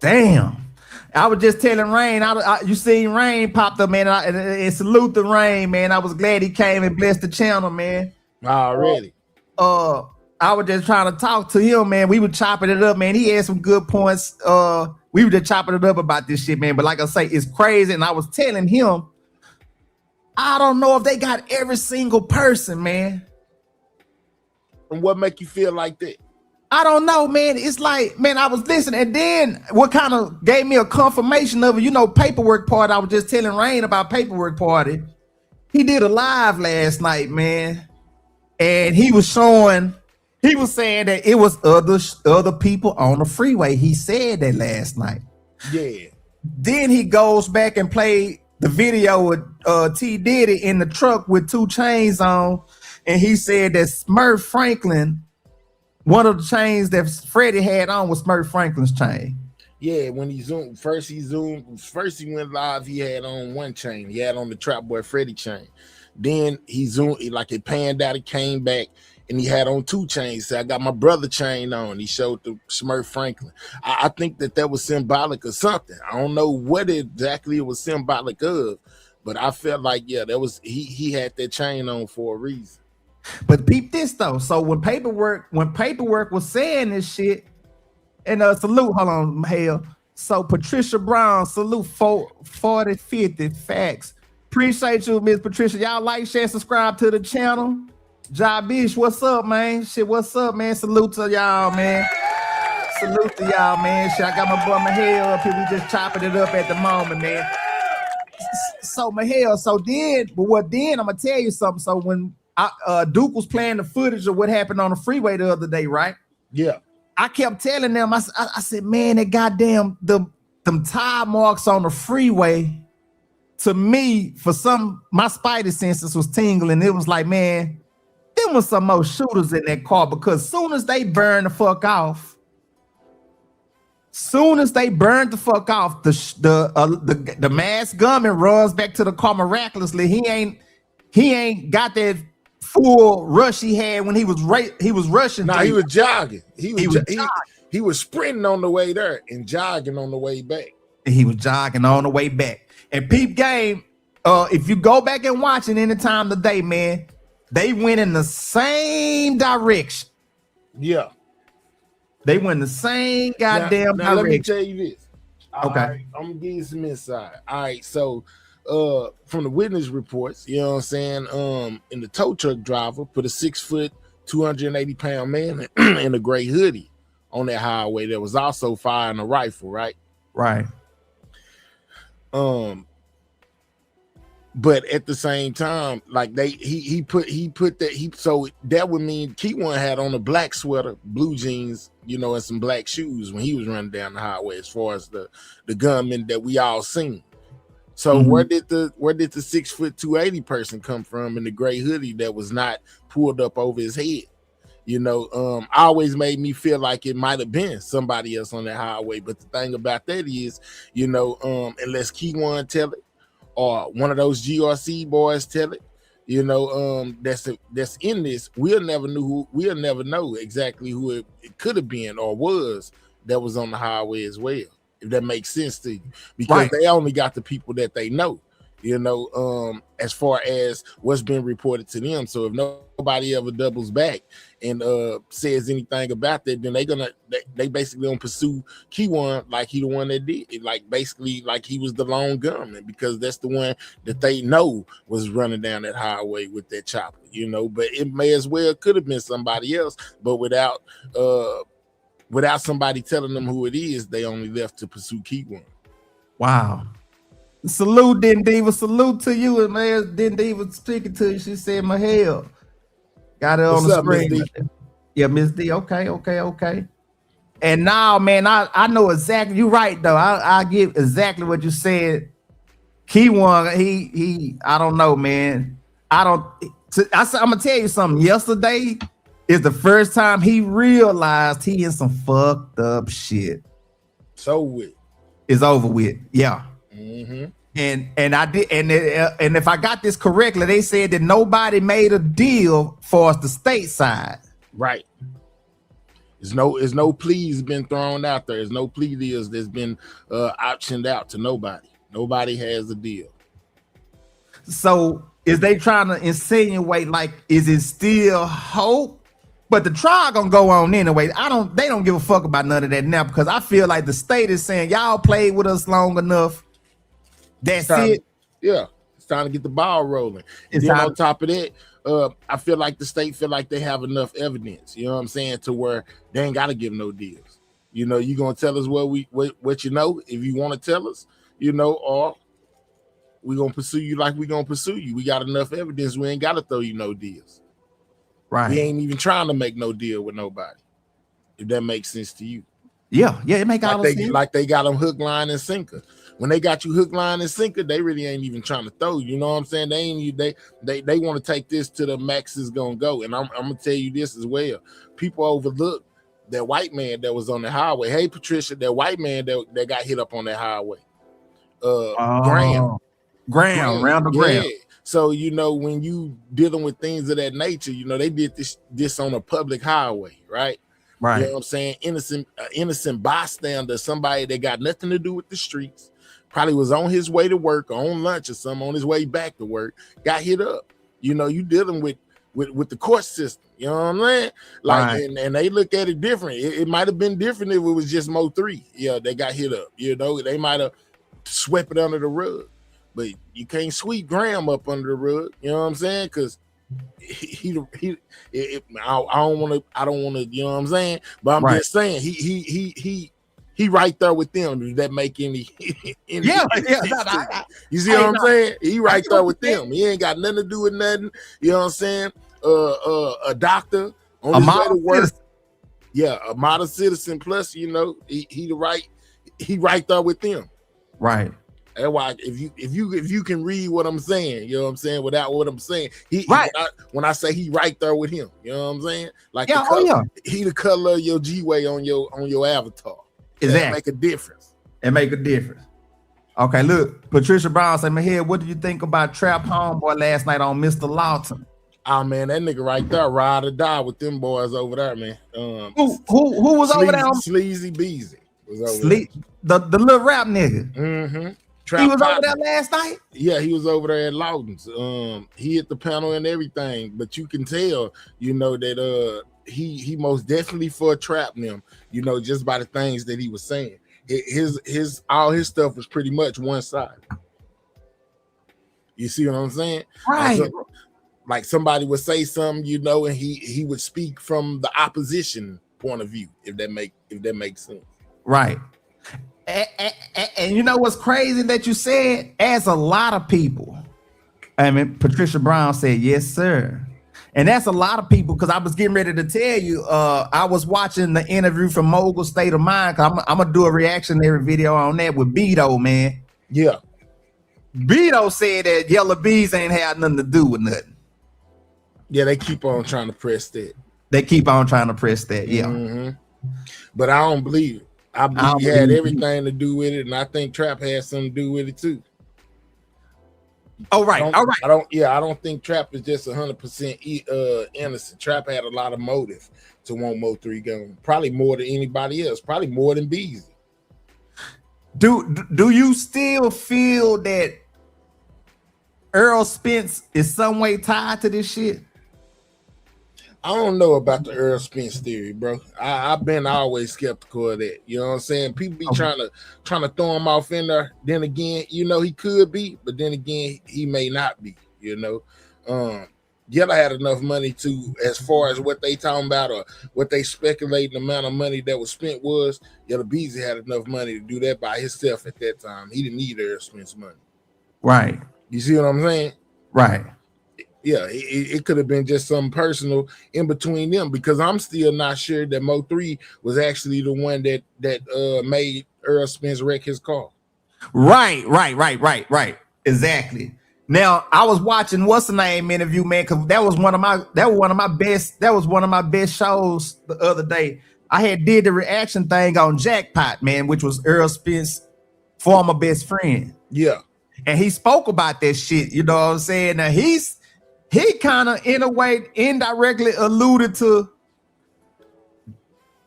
Damn. I was just telling Rain, you seen Rain popped up, man, and salute the Rain, man. I was glad he came and blessed the channel, man. Already. I was just trying to talk to him, man. We were chopping it up, man. He had some good points. We were just chopping it up about this shit, man. But like I say, it's crazy. And I was telling him, I don't know if they got every single person, man. And what make you feel like that? I don't know, man. It's like, man, I was listening, and then what kind of gave me a confirmation of it, you know, Paperwork Party. I was just telling Rain about Paperwork Party. He did a live last night, man. And he was saying that it was other people on the freeway. He said that last night. Yeah. Then he goes back and played the video with T Diddy in the truck with 2 chains on, and he said that Smurf Franklin, one of the chains that Freddie had on was Smurf Franklin's chain. Yeah, when he first he went live, he had on one chain. He had on the Trap Boy Freddie chain. Then he zoomed, like it panned out, he came back, and he had on 2 chains. So I got my brother chain on. He showed the Smurf Franklin. I think that was symbolic of something. I don't know what exactly it was symbolic of, but I felt like, yeah, that was he had that chain on for a reason. But peep this though. So when paperwork was saying this shit, and salute, hold on, hell. So Patricia Brown, salute 4050 facts. Appreciate you, Miss Patricia. Y'all like, share, subscribe to the channel. Jabish, what's up, man? Shit, what's up, man? Salute to y'all, man. Salute to y'all, man. Shit, I got my boy Mahale up here. We just chopping it up at the moment, man. So Mahale, I'm gonna tell you something. So when Duke was playing the footage of what happened on the freeway the other day, right? Yeah. I kept telling them, I said, man, that goddamn them tire marks on the freeway. To me, my spidey senses was tingling. It was like, man, there was some more shooters in that car, because soon as they burn the fuck off, the masked gunman runs back to the car miraculously. He ain't got that full rush he had when he was rushing. No, he was jogging. He was sprinting on the way there and jogging on the way back. He was jogging on the way back. And peep game, if you go back and watch it any time today, man, they went in the same direction. Yeah. They went in the same goddamn now direction. Let me tell you this. Okay. All right, I'm gonna give you some insight. All right, so from the witness reports, you know what I'm saying? In the tow truck driver put a 6 foot, 280-pound man in a gray hoodie on that highway that was also firing a rifle, right? Right. But at the same time, like so that would mean Kewon had on a black sweater, blue jeans, you know, and some black shoes when he was running down the highway, as far as the gunman that we all seen. So where did the 6 foot 280 person come from in the gray hoodie that was not pulled up over his head? You know, always made me feel like it might have been somebody else on that highway. But the thing about that is, you know, unless Kewon tell it, or one of those GRC boys tell it, you know, that's in this, we'll never know exactly who it could have been or was that was on the highway as well. if that makes sense to you, because they only got the people that they know, as far as what's been reported to them. So if nobody ever doubles back and says anything about that, then they basically gonna pursue Kewon like he the one that did it, like basically like he was the lone gunman, because that's the one that they know was running down that highway with that chopper, but it may as well could have been somebody else, but without somebody telling them who it is, they only left to pursue Kewon. Wow. Salute, Den Diva. Salute to you. And man, Den Diva speaking to you. She said, Mahel. Got it on the screen. Miss D? Yeah, Miss D. Okay. And now, man, I know exactly. You're right, though. I get exactly what you said. Kewon, he I don't know, man. I'm gonna tell you something. Yesterday is the first time he realized he in some fucked up shit. It's over with. Yeah. Mm-hmm. And I did, and if I got this correctly, they said that nobody made a deal for us the state side. Right. There's no pleas been thrown out there. There's no plea deals that's been optioned out to nobody. Nobody has a deal. So is they trying to insinuate, like, is it still hope? But the trial gonna go on anyway. They don't give a fuck about none of that now, because I feel like the state is saying y'all played with us long enough. That's it. Yeah, it's time to get the ball rolling. And then on top of that, I feel like the state feel like they have enough evidence, you know what I'm saying, to where they ain't gotta give no deals. You gonna tell us what you know, if you want to tell us, or we gonna pursue you like we gonna pursue you. We got enough evidence, we ain't gotta throw you no deals. Right. We ain't even trying to make no deal with nobody, if that makes sense to you. Yeah, it make all sense. Like they got them hook, line, and sinker. When they got you hook, line, and sinker, they really ain't even trying to throw you. You know what I'm saying? They want to take this to the max is gonna go. And I'm gonna tell you this as well. People overlook that white man that was on the highway. Hey, Patricia, that white man that got hit up on that highway. Graham, Randall Graham. So when you dealing with things of that nature, they did this on a public highway, right? Right. You know what I'm saying? Innocent bystander, somebody that got nothing to do with the streets, probably was on his way to work or on lunch or something, on his way back to work, got hit up. You dealing with the court system, you know what I'm saying? Like, and they look at it different. It might have been different if it was just Mo 3. Yeah, they got hit up. They might have swept it under the rug. But you can't sweep Graham up under the rug, you know what I'm saying? Because I don't want to, you know what I'm saying? But I'm just saying he right there with them. Does that make any yeah. You see what I'm saying? He right there with them. He ain't got nothing to do with nothing. You know what I'm saying? A doctor on his way to work. Citizen. Yeah, a model citizen. Plus, he right there with them. Right. That's why if you can read what I'm saying, you know what I'm saying, without what I'm saying, when I say he right there with him, you know what I'm saying? Like he the color of your G-Way on your avatar. Exactly. That make a difference. It make a difference. Okay, look, Patricia Brown said, "Mahel, what did you think about Trap Homeboy last night on Mr. Lawton?" Oh man, that nigga right there, ride or die with them boys over there, man. Who was over there? Sleazy Beezy was over there. The little rap nigga. Mm-hmm. He was over there last night? Yeah, he was over there at Lawton's. He hit the panel and everything, but you can tell, that he most definitely for trap them, just by the things that he was saying. All his stuff was pretty much one side. You see what I'm saying? Right. Like somebody would say something, and he would speak from the opposition point of view, if that makes sense. Right. And you know what's crazy that you said? As a lot of people, Patricia Brown said, yes, sir. And that's a lot of people, because I was getting ready to tell you, I was watching the interview from Mogul State of Mind, because I'm going to do a reactionary video on that with Beto, man. Yeah. Beto said that Yella Beezy ain't had nothing to do with nothing. Yeah, they keep on trying to press that. Yeah. Mm-hmm. But I don't believe it. I believe he had everything to do with it, and I think Trap had something to do with it too. All right. I don't think Trap is just 100% innocent. Trap had a lot of motive to want Mo 3 gone. Probably more than anybody else. Probably more than Beezy. Do you still feel that Earl Spence is some way tied to this shit? I don't know about the Earl Spence theory, bro. I've been always skeptical of that. You know what I'm saying? People be trying to throw him off in there. Then again, you know, he could be, but then again, he may not be. You know, Yella had enough money to, as far as what they talking about or what they speculating the amount of money that was spent was. Yella Beezy had enough money to do that by himself at that time. He didn't need Earl Spence money. Right. You see what I'm saying? Right. Yeah, it could have been just something personal in between them, because I'm still not sure that Mo3 was actually the one that made Earl Spence wreck his car. Right. Exactly. Now I was watching what's the name interview, man, because that was one of my best shows the other day. I had did the reaction thing on Jackpot, man, which was Earl Spence former best friend. Yeah. And he spoke about that shit, you know what I'm saying? Now he kind of in a way indirectly alluded to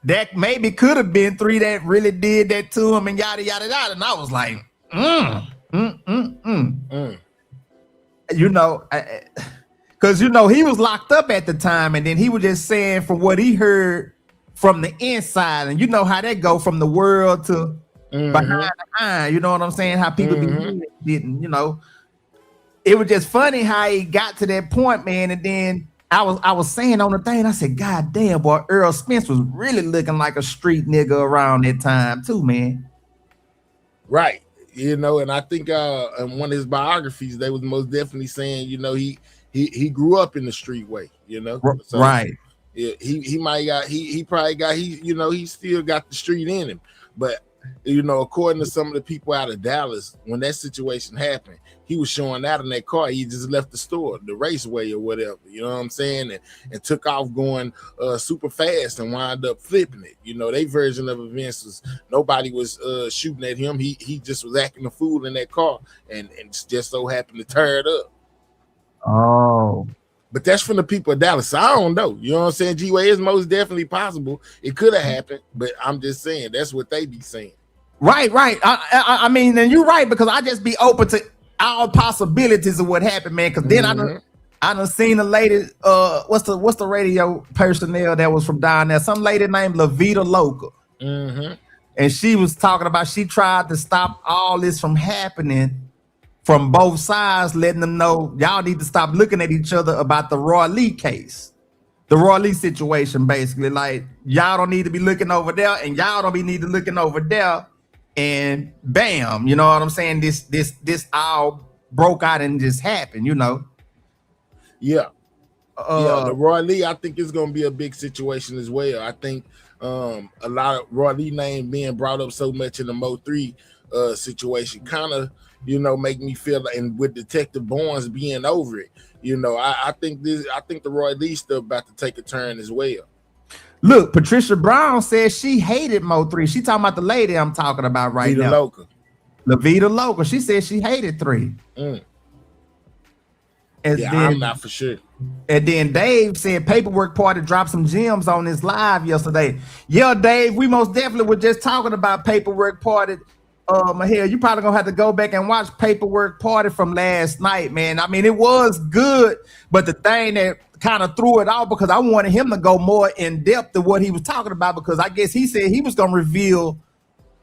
that maybe could have been 3 that really did that to him and yada yada yada. And I was like, you know, because you know he was locked up at the time, and then he was just saying from what he heard from the inside, and you know how that go from the world to behind the eye. You know what I'm saying? How people didn't, you know. It was just funny how he got to that point, man. And then I was saying on the thing, I said, God damn, boy, Earl Spence was really looking like a street nigga around that time too, man. Right. You know, and I think in one of his biographies, they was most definitely saying, you know, he grew up in the street way, you know. So, right. Yeah, he still got the street in him. But you know, according to some of the people out of Dallas, when that situation happened, he was showing out in that car. He just left the store, the raceway or whatever, you know what I'm saying? And took off going super fast and wound up flipping it. You know, their version of events was nobody was shooting at him. He just was acting a fool in that car and just so happened to tear it up. Oh. But that's from the people of Dallas. So I don't know. You know what I'm saying? G-Way is most definitely possible. It could have happened, but I'm just saying that's what they be saying. Right. I mean, and you're right, because I just be open to all possibilities of what happened, man. Because then I done seen a lady. What's the radio personnel that was from down there? Some lady named Lavita Loca, and she was talking about she tried to stop all this from happening from both sides, letting them know y'all need to stop looking at each other about the Roy Lee case, the Roy Lee situation, basically. Like, y'all don't need to be looking over there, and y'all don't need to looking over there, and bam, you know what I'm saying? This all broke out and just happened, you know. Yeah. The Roy Lee, I think it's gonna be a big situation as well. I think a lot of Roy Lee name being brought up so much in the Mo3 situation kind of, you know, make me feel like, and with Detective Barnes being over it, you know, I think the Roy Lee stuff about to take a turn as well. Look, Patricia Brown said she hated Mo3. She talking about the lady I'm talking about right now. Lavita Loca. She said she hated 3. And yeah, then, I'm not for sure. And then Dave said Paperwork Party dropped some gems on his live yesterday. Yeah, Dave, we most definitely were just talking about Paperwork Party. Hell, you probably gonna have to go back and watch Paperwork Party from last night, man. I mean, it was good, but the thing that kind of threw it off, because I wanted him to go more in depth to what he was talking about, because I guess he said he was gonna reveal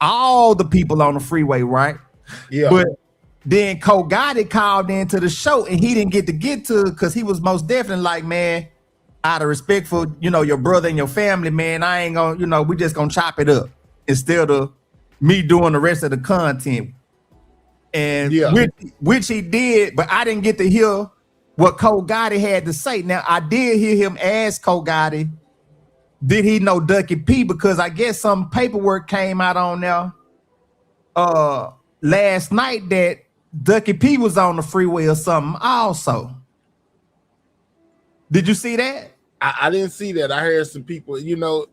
all the people on the freeway, right? Yeah. But then Cole Gotti called into the show and he didn't get to because he was most definitely like, man, out of respect for, you know, your brother and your family, man, I ain't gonna, you know, we just gonna chop it up instead of me doing the rest of the content. And which he did, but I didn't get to hear what Cole Gotti had to say. Now, I did hear him ask Cole Gotti, did he know Ducky P? Because I guess some paperwork came out on there last night that Ducky P was on the freeway or something also. Did you see that? I didn't see that. I heard some people, you know,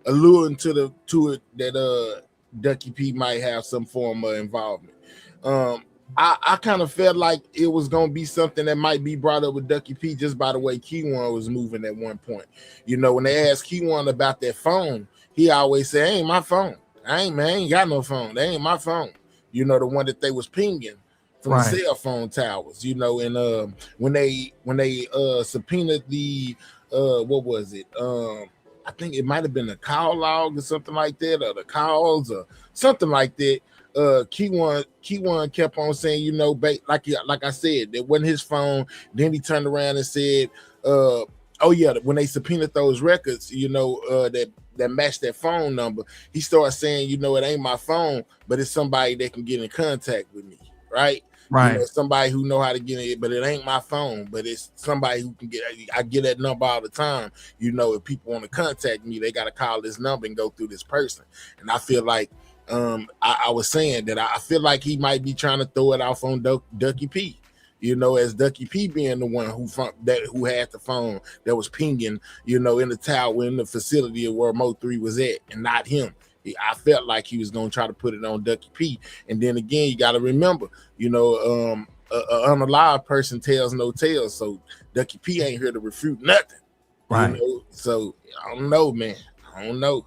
alluding to it that Ducky P might have some form of involvement. I kind of felt like it was gonna be something that might be brought up with Ducky P just by the way Kewon was moving at one point. You know, when they asked Kewon about that phone, he always said, "Ain't my phone." I ain't got no phone. They ain't my phone. You know, the one that they was pinging from the cell phone towers. You know, and when they subpoenaed the what was it? I think it might have been a call log or something like that, or the calls or something like that. Kewon kept on saying, you know, like I said, that wasn't his phone. Then he turned around and said, oh yeah, when they subpoenaed those records, you know, that matched that phone number, he started saying, you know, it ain't my phone, but it's somebody that can get in contact with me, right? You know, somebody who know how to get it, but it ain't my phone, but it's somebody who can I get that number all the time. You know, if people want to contact me, they got to call this number and go through this person. And I feel like I was saying that I feel like he might be trying to throw it off on Ducky P. You know, as Ducky P being the one who had the phone that was pinging, you know, in the tower, in the facility where Mo3 was at, and not him. I felt like he was going to try to put it on Ducky P. And then again, you got to remember, you know, an unalive person tells no tales. So Ducky P ain't here to refute nothing. Right. You know? So I don't know, man. I don't know.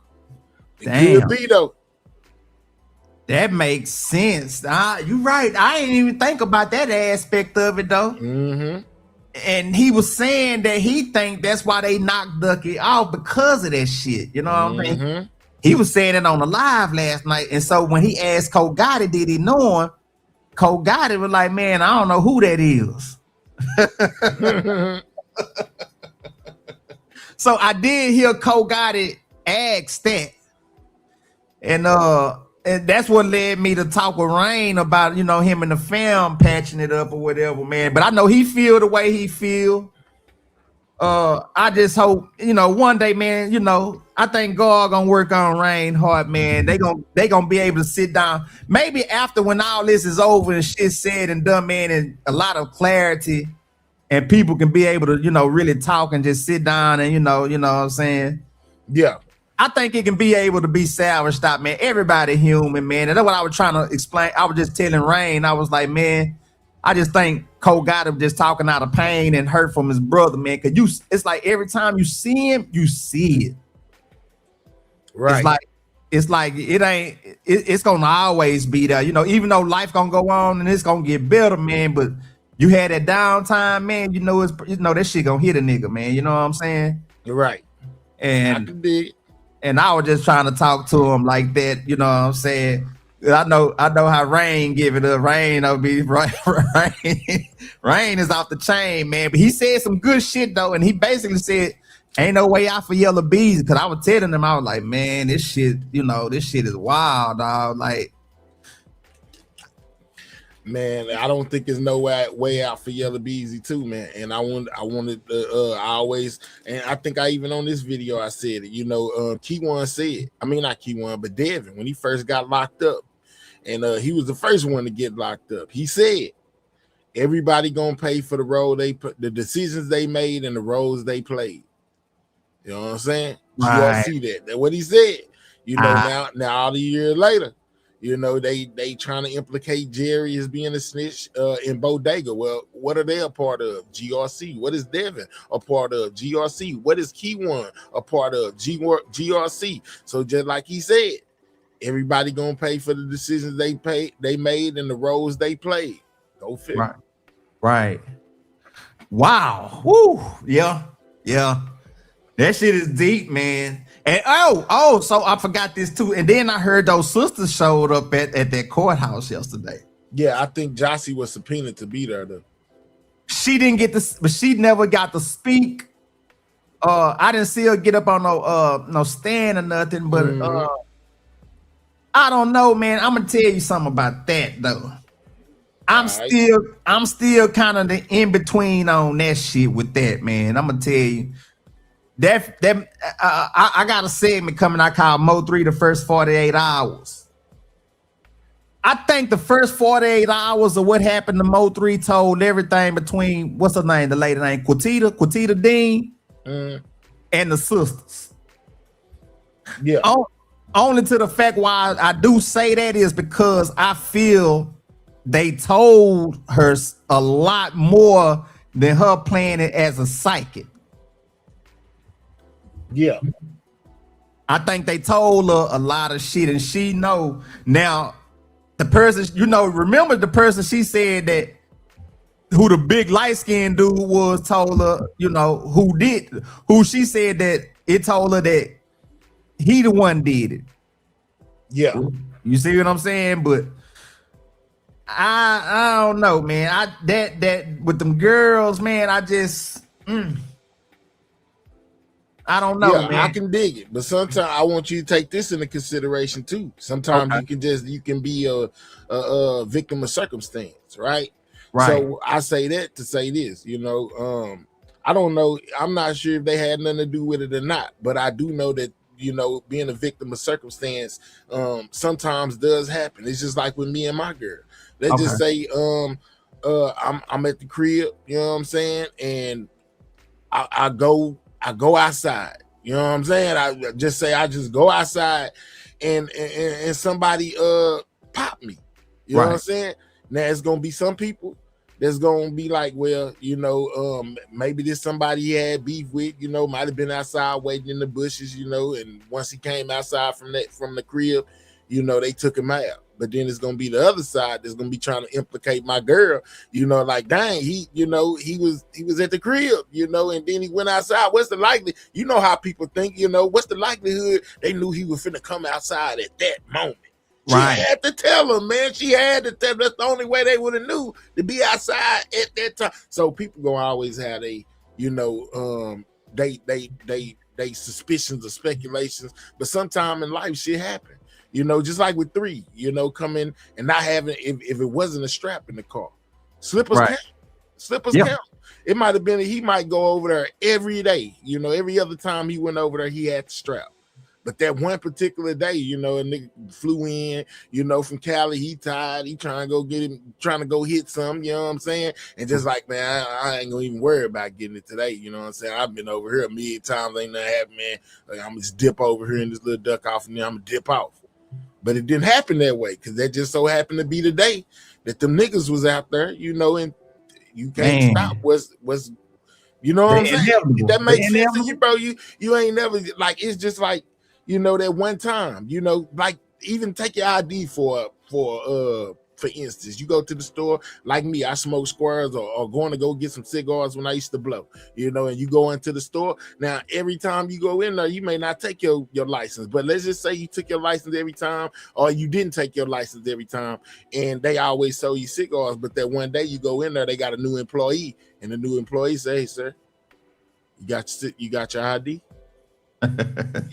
It Damn. could be, though. That makes sense. You're right. I ain't even think about that aspect of it, though. Mm-hmm. And he was saying that he think that's why they knocked Ducky off, because of that shit. You know what I mean? He was saying it on the live last night. And so when he asked Cole Gotti, did he know him? Cole Gotti was like, man, I don't know who that is. So I did hear Cole Gotti ask that. And that's what led me to talk with Rain about, you know, him and the fam patching it up or whatever, man. But I know he feel the way he feel. I just hope, you know, one day, man, you know, I think God gonna work on Rain hard, man. They gonna be able to sit down. Maybe after, when all this is over and shit's said and done, man, and a lot of clarity, and people can be able to, you know, really talk and just sit down and, you know what I'm saying? Yeah. I think it can be able to be salvaged out, man. Everybody human, man. And that's what I was trying to explain. I was just telling Rain, I was like, man, I just think Cole got him just talking out of pain and hurt from his brother, man. Cause it's like every time you see him, you see it. Right. It's like it's gonna always be there, you know, even though life gonna go on and it's gonna get better, man. But you had that downtime, man, you know, that shit gonna hit a nigga, man. You know what I'm saying? You're right. And I was just trying to talk to him like that, you know what I'm saying? I know how Rain give it up. Rain is off the chain, man. But he said some good shit though, and he basically said, ain't no way out for Yella Beezy. Because I was telling him, I was like, man, this shit, you know, this shit is wild, dog. Like, man, I don't think there's no way out for Yella Beezy too, man. And I always, and I think I even on this video I said it, you know, Kewon said, I mean not Kewon, but Devin, when he first got locked up, and he was the first one to get locked up. He said, everybody gonna pay for the role the decisions they made and the roles they played. You know what I'm saying? Right. You all see that. That's what he said. You know, now all the years later, you know, they trying to implicate Jerry as being a snitch in Bodega. Well, what are they a part of? GRC. What is Devin a part of? GRC. What is Kewon a part of? GRC. So just like he said, everybody gonna pay for the decisions they made and the roles they played. Go figure. Right. Wow. Woo. Yeah. That shit is deep, man. And so I forgot this too. And then I heard those sisters showed up at that courthouse yesterday. Yeah, I think Jossie was subpoenaed to be there though. She didn't get to, but she never got to speak. I didn't see her get up on no stand or nothing, but I don't know, man. I'm gonna tell you something about that though. I'm still kind of the in between on that shit with that, man. I'm gonna tell you that I got a segment coming I call Mo3 the first 48 hours. I think the first 48 hours of what happened to Mo3 told everything between, what's her name, the lady name, Quatita Dean, and the sisters. Yeah. Only to the fact why I do say that is because I feel they told her a lot more than her playing it as a psychic. Yeah. I think they told her a lot of shit, and she know now. The person, remember the person she said that who the big light skinned dude was told her, who she said that it told her that he the one did it. Yeah. You see what I'm saying? But I don't know, man. That with them girls, man, I just I don't know, Yeah, man. I can dig it, but sometimes I want you to take this into consideration too. Sometimes you can be a victim of circumstance, right? So I say that to say this, I don't know. I'm not sure if they had nothing to do with it or not, but I do know that being a victim of circumstance sometimes does happen. It's just like with me and my girl. Let's just say I'm at the crib, you know what I'm saying, and I go outside, you know what I'm saying? I just go outside and somebody pop me. You know what I'm saying? Now it's gonna be some people that's gonna be like, well, maybe there's somebody he had beef with, might have been outside waiting in the bushes, and once he came outside from the crib, they took him out. But then it's gonna be the other side that's gonna be trying to implicate my girl, like, dang, he was at the crib, and then he went outside. What's the likelihood? You know how people think, what's the likelihood they knew he was finna come outside at that moment? She had to tell him, man. She had to tell him. That's the only way they would have knew to be outside at that time. So people gonna always have they suspicions or speculations, but sometime in life shit happen. Just like with 3, coming and not having, if it wasn't a strap in the car, slippers count. Slippers count. It might have been he might go over there every day. Every other time he went over there, he had the strap. But that one particular day, a nigga flew in, from Cali, he tired, he trying to go get him, trying to go hit something, you know what I'm saying? And just like, man, I ain't gonna even worry about getting it today, you know what I'm saying? I've been over here a million times, ain't nothing happened, man. Like, I'm gonna just dip over here in this little duck off, and then I'm gonna dip off. But it didn't happen that way, because that just so happened to be the day that them niggas was out there, and you can't stop what's you know what I'm saying? That makes sense to you, bro. You ain't never, like, it's just like, that one time, like, even take your ID for instance, you go to the store, like me, I smoke squares or going to go get some cigars when I used to blow, and you go into the store. Now, every time you go in there, you may not take your license, but let's just say you took your license every time, or you didn't take your license every time, and they always sell you cigars, but that one day you go in there, they got a new employee, and the new employee say, hey, sir, you got your ID?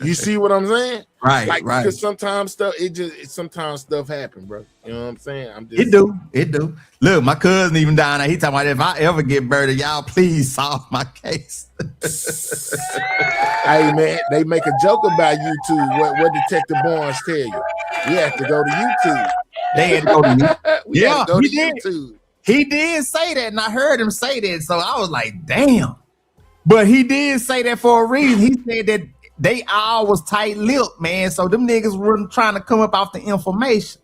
You see what I'm saying? Right. Because sometimes stuff happen, bro. You know what I'm saying? It do. Look, my cousin even down there. He talking about, if I ever get murdered, y'all please solve my case. Hey man, they make a joke about YouTube. What Detective Barnes tell you? We have to go to YouTube. They had to go to YouTube. We had to go to YouTube. He did say that, and I heard him say that, so I was like, damn. But he did say that for a reason. He said that they all was tight-lipped, man. So them niggas weren't trying to come up off the information.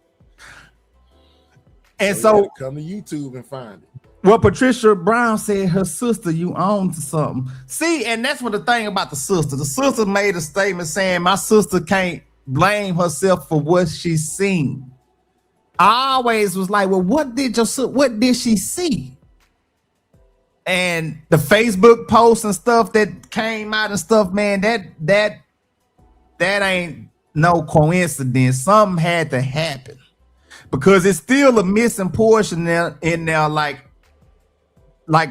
And so come to YouTube and find it. Well, Patricia Brown said her sister, you own to something. See, and that's what the thing about the sister. The sister made a statement saying my sister can't blame herself for what she's seen. I always was like, well, what did she see? And the Facebook posts and stuff that came out and stuff, man, that ain't no coincidence. Something had to happen, because it's still a missing portion in there, like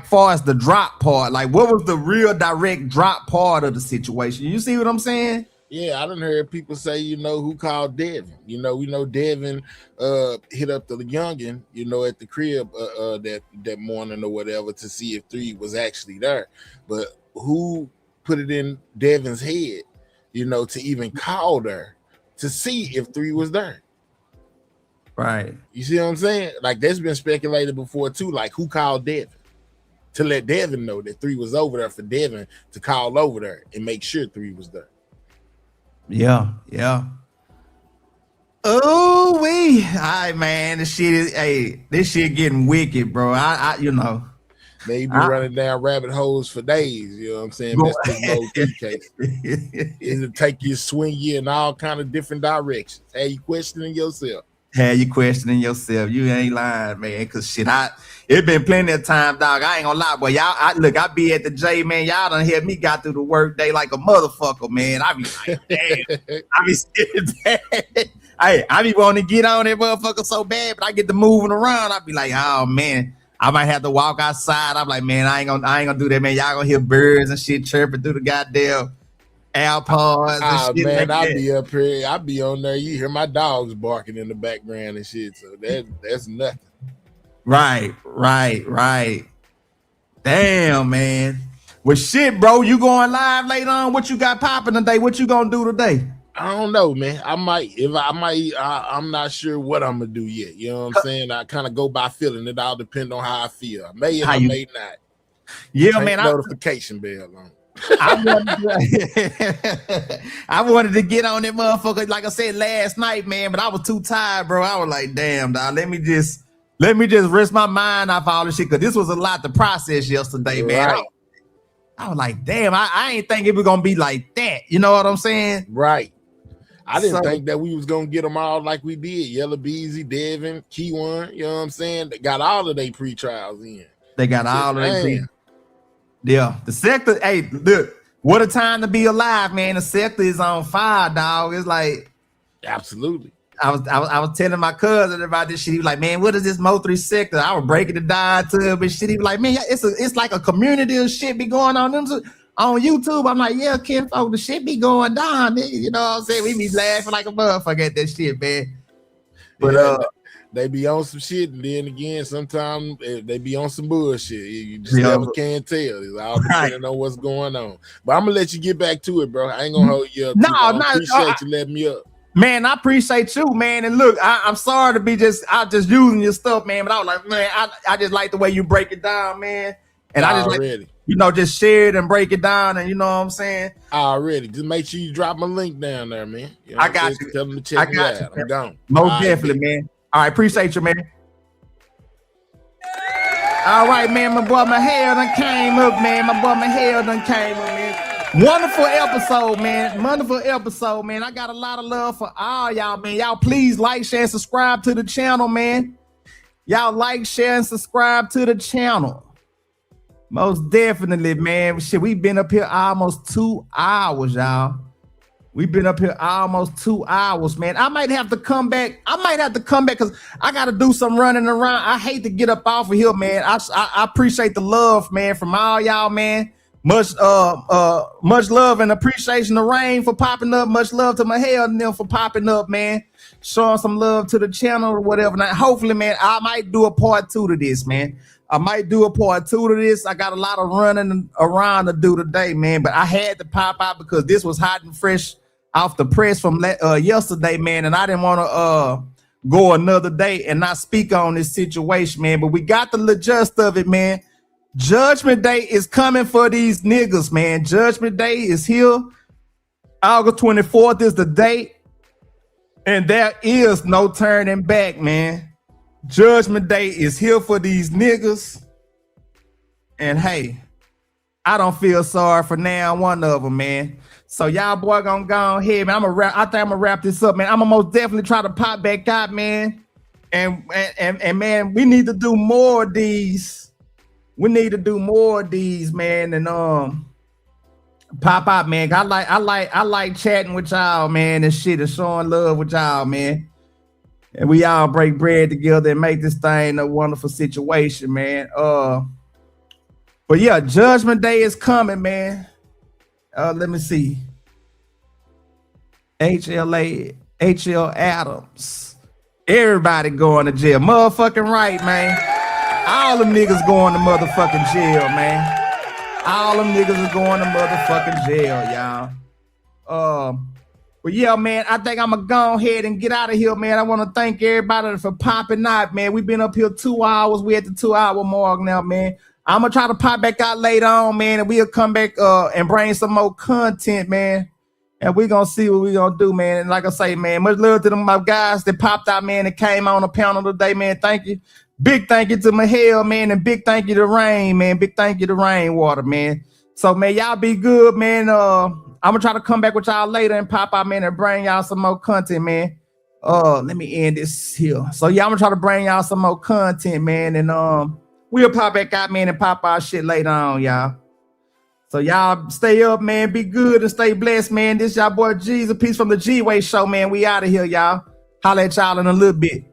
far as the drop part. Like, what was the real direct drop part of the situation? You see what I'm saying? Yeah, I done heard people say, who called Devin. We know Devin hit up the youngin, at the crib that morning or whatever to see if 3 was actually there. But who put it in Devin's head, to even call her to see if 3 was there? Right. You see what I'm saying? Like, that's been speculated before too. Like, who called Devin to let Devin know that 3 was over there, for Devin to call over there and make sure 3 was there? Yeah. Oh, all right, man. This shit getting wicked, bro. I Maybe running down rabbit holes for days. You know what I'm saying? That's this low key case. It'll take you, swing you in all kind of different directions. Hey, you questioning yourself. Have you questioning yourself? You ain't lying, man. Cause shit, it been plenty of time, dog. I ain't gonna lie, boy. Y'all, I be at the J, man. Y'all done helped me got through the work day like a motherfucker, man. I be like, damn. I be scared bad. Hey, I be wanting to get on that motherfucker so bad, but I get to moving around. I be like, oh man, I might have to walk outside. I'm like, man, I ain't gonna do that, man. Y'all gonna hear birds and shit chirping through the goddamn AirPods and shit. Man, like I that. be up here. I be on there. You hear my dogs barking in the background and shit. So that's nothing. Right. Damn, man. Well, shit, bro. You going live later on? What you got popping today? What you gonna do today? I don't know, man. I'm not sure what I'm gonna do yet. You know what I'm saying? I kind of go by feeling. It all depends on how I feel. I may and I may not. Yeah, Turn man. the notification bell on. I wanted to get on that motherfucker, like I said last night, man, but I was too tired, bro. I was like, damn, dog. Let me just rest my mind off all this shit, because this was a lot to process yesterday, man. Right. I was like, damn, I ain't think it was gonna be like that. You know what I'm saying? Right. I didn't think that we was gonna get them all like we did. Yella Beezy, Devin, Kewon, you know what I'm saying? They got all of their pre-trials in. They got all of their Yeah, the sector. Hey, look, what a time to be alive, man. The sector is on fire, dog. It's like, absolutely. I was telling my cousin about this shit. He was like, man, what is this Mo3 sector? I was breaking it down to him and shit. He was like, man, it's like a community of shit be going on on YouTube. I'm like, yeah, kid, the shit be going down. You know what I'm saying? We be laughing like a motherfucker at that shit, man. But they be on some shit, and then again, sometimes they be on some bullshit. You just never can tell. It's all depending on what's going on. But I'm gonna let you get back to it, bro. I ain't gonna hold you up. I appreciate you letting me up. Man, I appreciate you, man. And look, I'm sorry to be just using your stuff, man. But I was like, man, I just like the way you break it down, man. And I just like, just share it and break it down, and you know what I'm saying? Already. Just make sure you drop my link down there, man. You know I got you. Tell them to check me out. I'm gone. Most definitely, man. All right, appreciate you, man. All right, man. My boy, my hair done came up, man. Man. Wonderful episode, man. I got a lot of love for all y'all, man. Y'all please like, share, and subscribe to the channel, man. Y'all like, share, and subscribe to the channel. Most definitely, man. Shit, we've been up here almost 2 hours, y'all. We've been up here almost 2 hours, man. I might have to come back because I got to do some running around. I hate to get up off of here, man. I appreciate the love, man, from all y'all, man. Much love and appreciation to Rain for popping up. Much love to my hair and them for popping up, man. Showing some love to the channel or whatever. Now, hopefully, man, I might do a part 2 to this, man. I got a lot of running around to do today, man. But I had to pop out because this was hot and fresh off the press from yesterday, man. And I didn't want to go another day and not speak on this situation, man. But we got the gist of it, man. Judgment Day is coming for these niggas, man. Judgment Day is here. August 24th is the date. And there is no turning back, man. Judgment Day is here for these niggas. And hey, I don't feel sorry for now one of them, man. So y'all boy gonna go ahead, man. I think I'm gonna wrap this up, man. I'm gonna most definitely try to pop back out, man. And man, we need to do more of these. Man, and pop out, man. I like chatting with y'all, man, and shit, and showing love with y'all, man. And we all break bread together and make this thing a wonderful situation, man. But yeah, Judgment Day is coming, man. Let me see. HL Adams. Everybody going to jail. Motherfucking right, man. All them niggas going to motherfucking jail, man. All them niggas are going to motherfucking jail, y'all. But yeah, man, I think I'm gonna go ahead and get out of here, man. I want to thank everybody for popping out, man. We've been up here 2 hours. We at the 2 hour mark now, man. I'm gonna try to pop back out later on, man, and we'll come back and bring some more content, man. And we gonna see what we gonna do, man. And like I say, man, much love to them my guys that popped out, man, and came on the panel today, man. Thank you. Big thank you to Mahel, man, and big thank you to Rain, man. Big thank you to Rainwater, man. So, man, y'all be good, man. I'm gonna try to come back with y'all later and pop out, man, and bring y'all some more content, man. Let me end this here. So, yeah, I'm gonna try to bring y'all some more content, man, and we'll pop back out, man, and pop our shit later on, y'all. So y'all stay up, man. Be good and stay blessed, man. This y'all boy Jesus. Peace from the G-Way Show, man. We out of here, y'all. Holla at y'all in a little bit.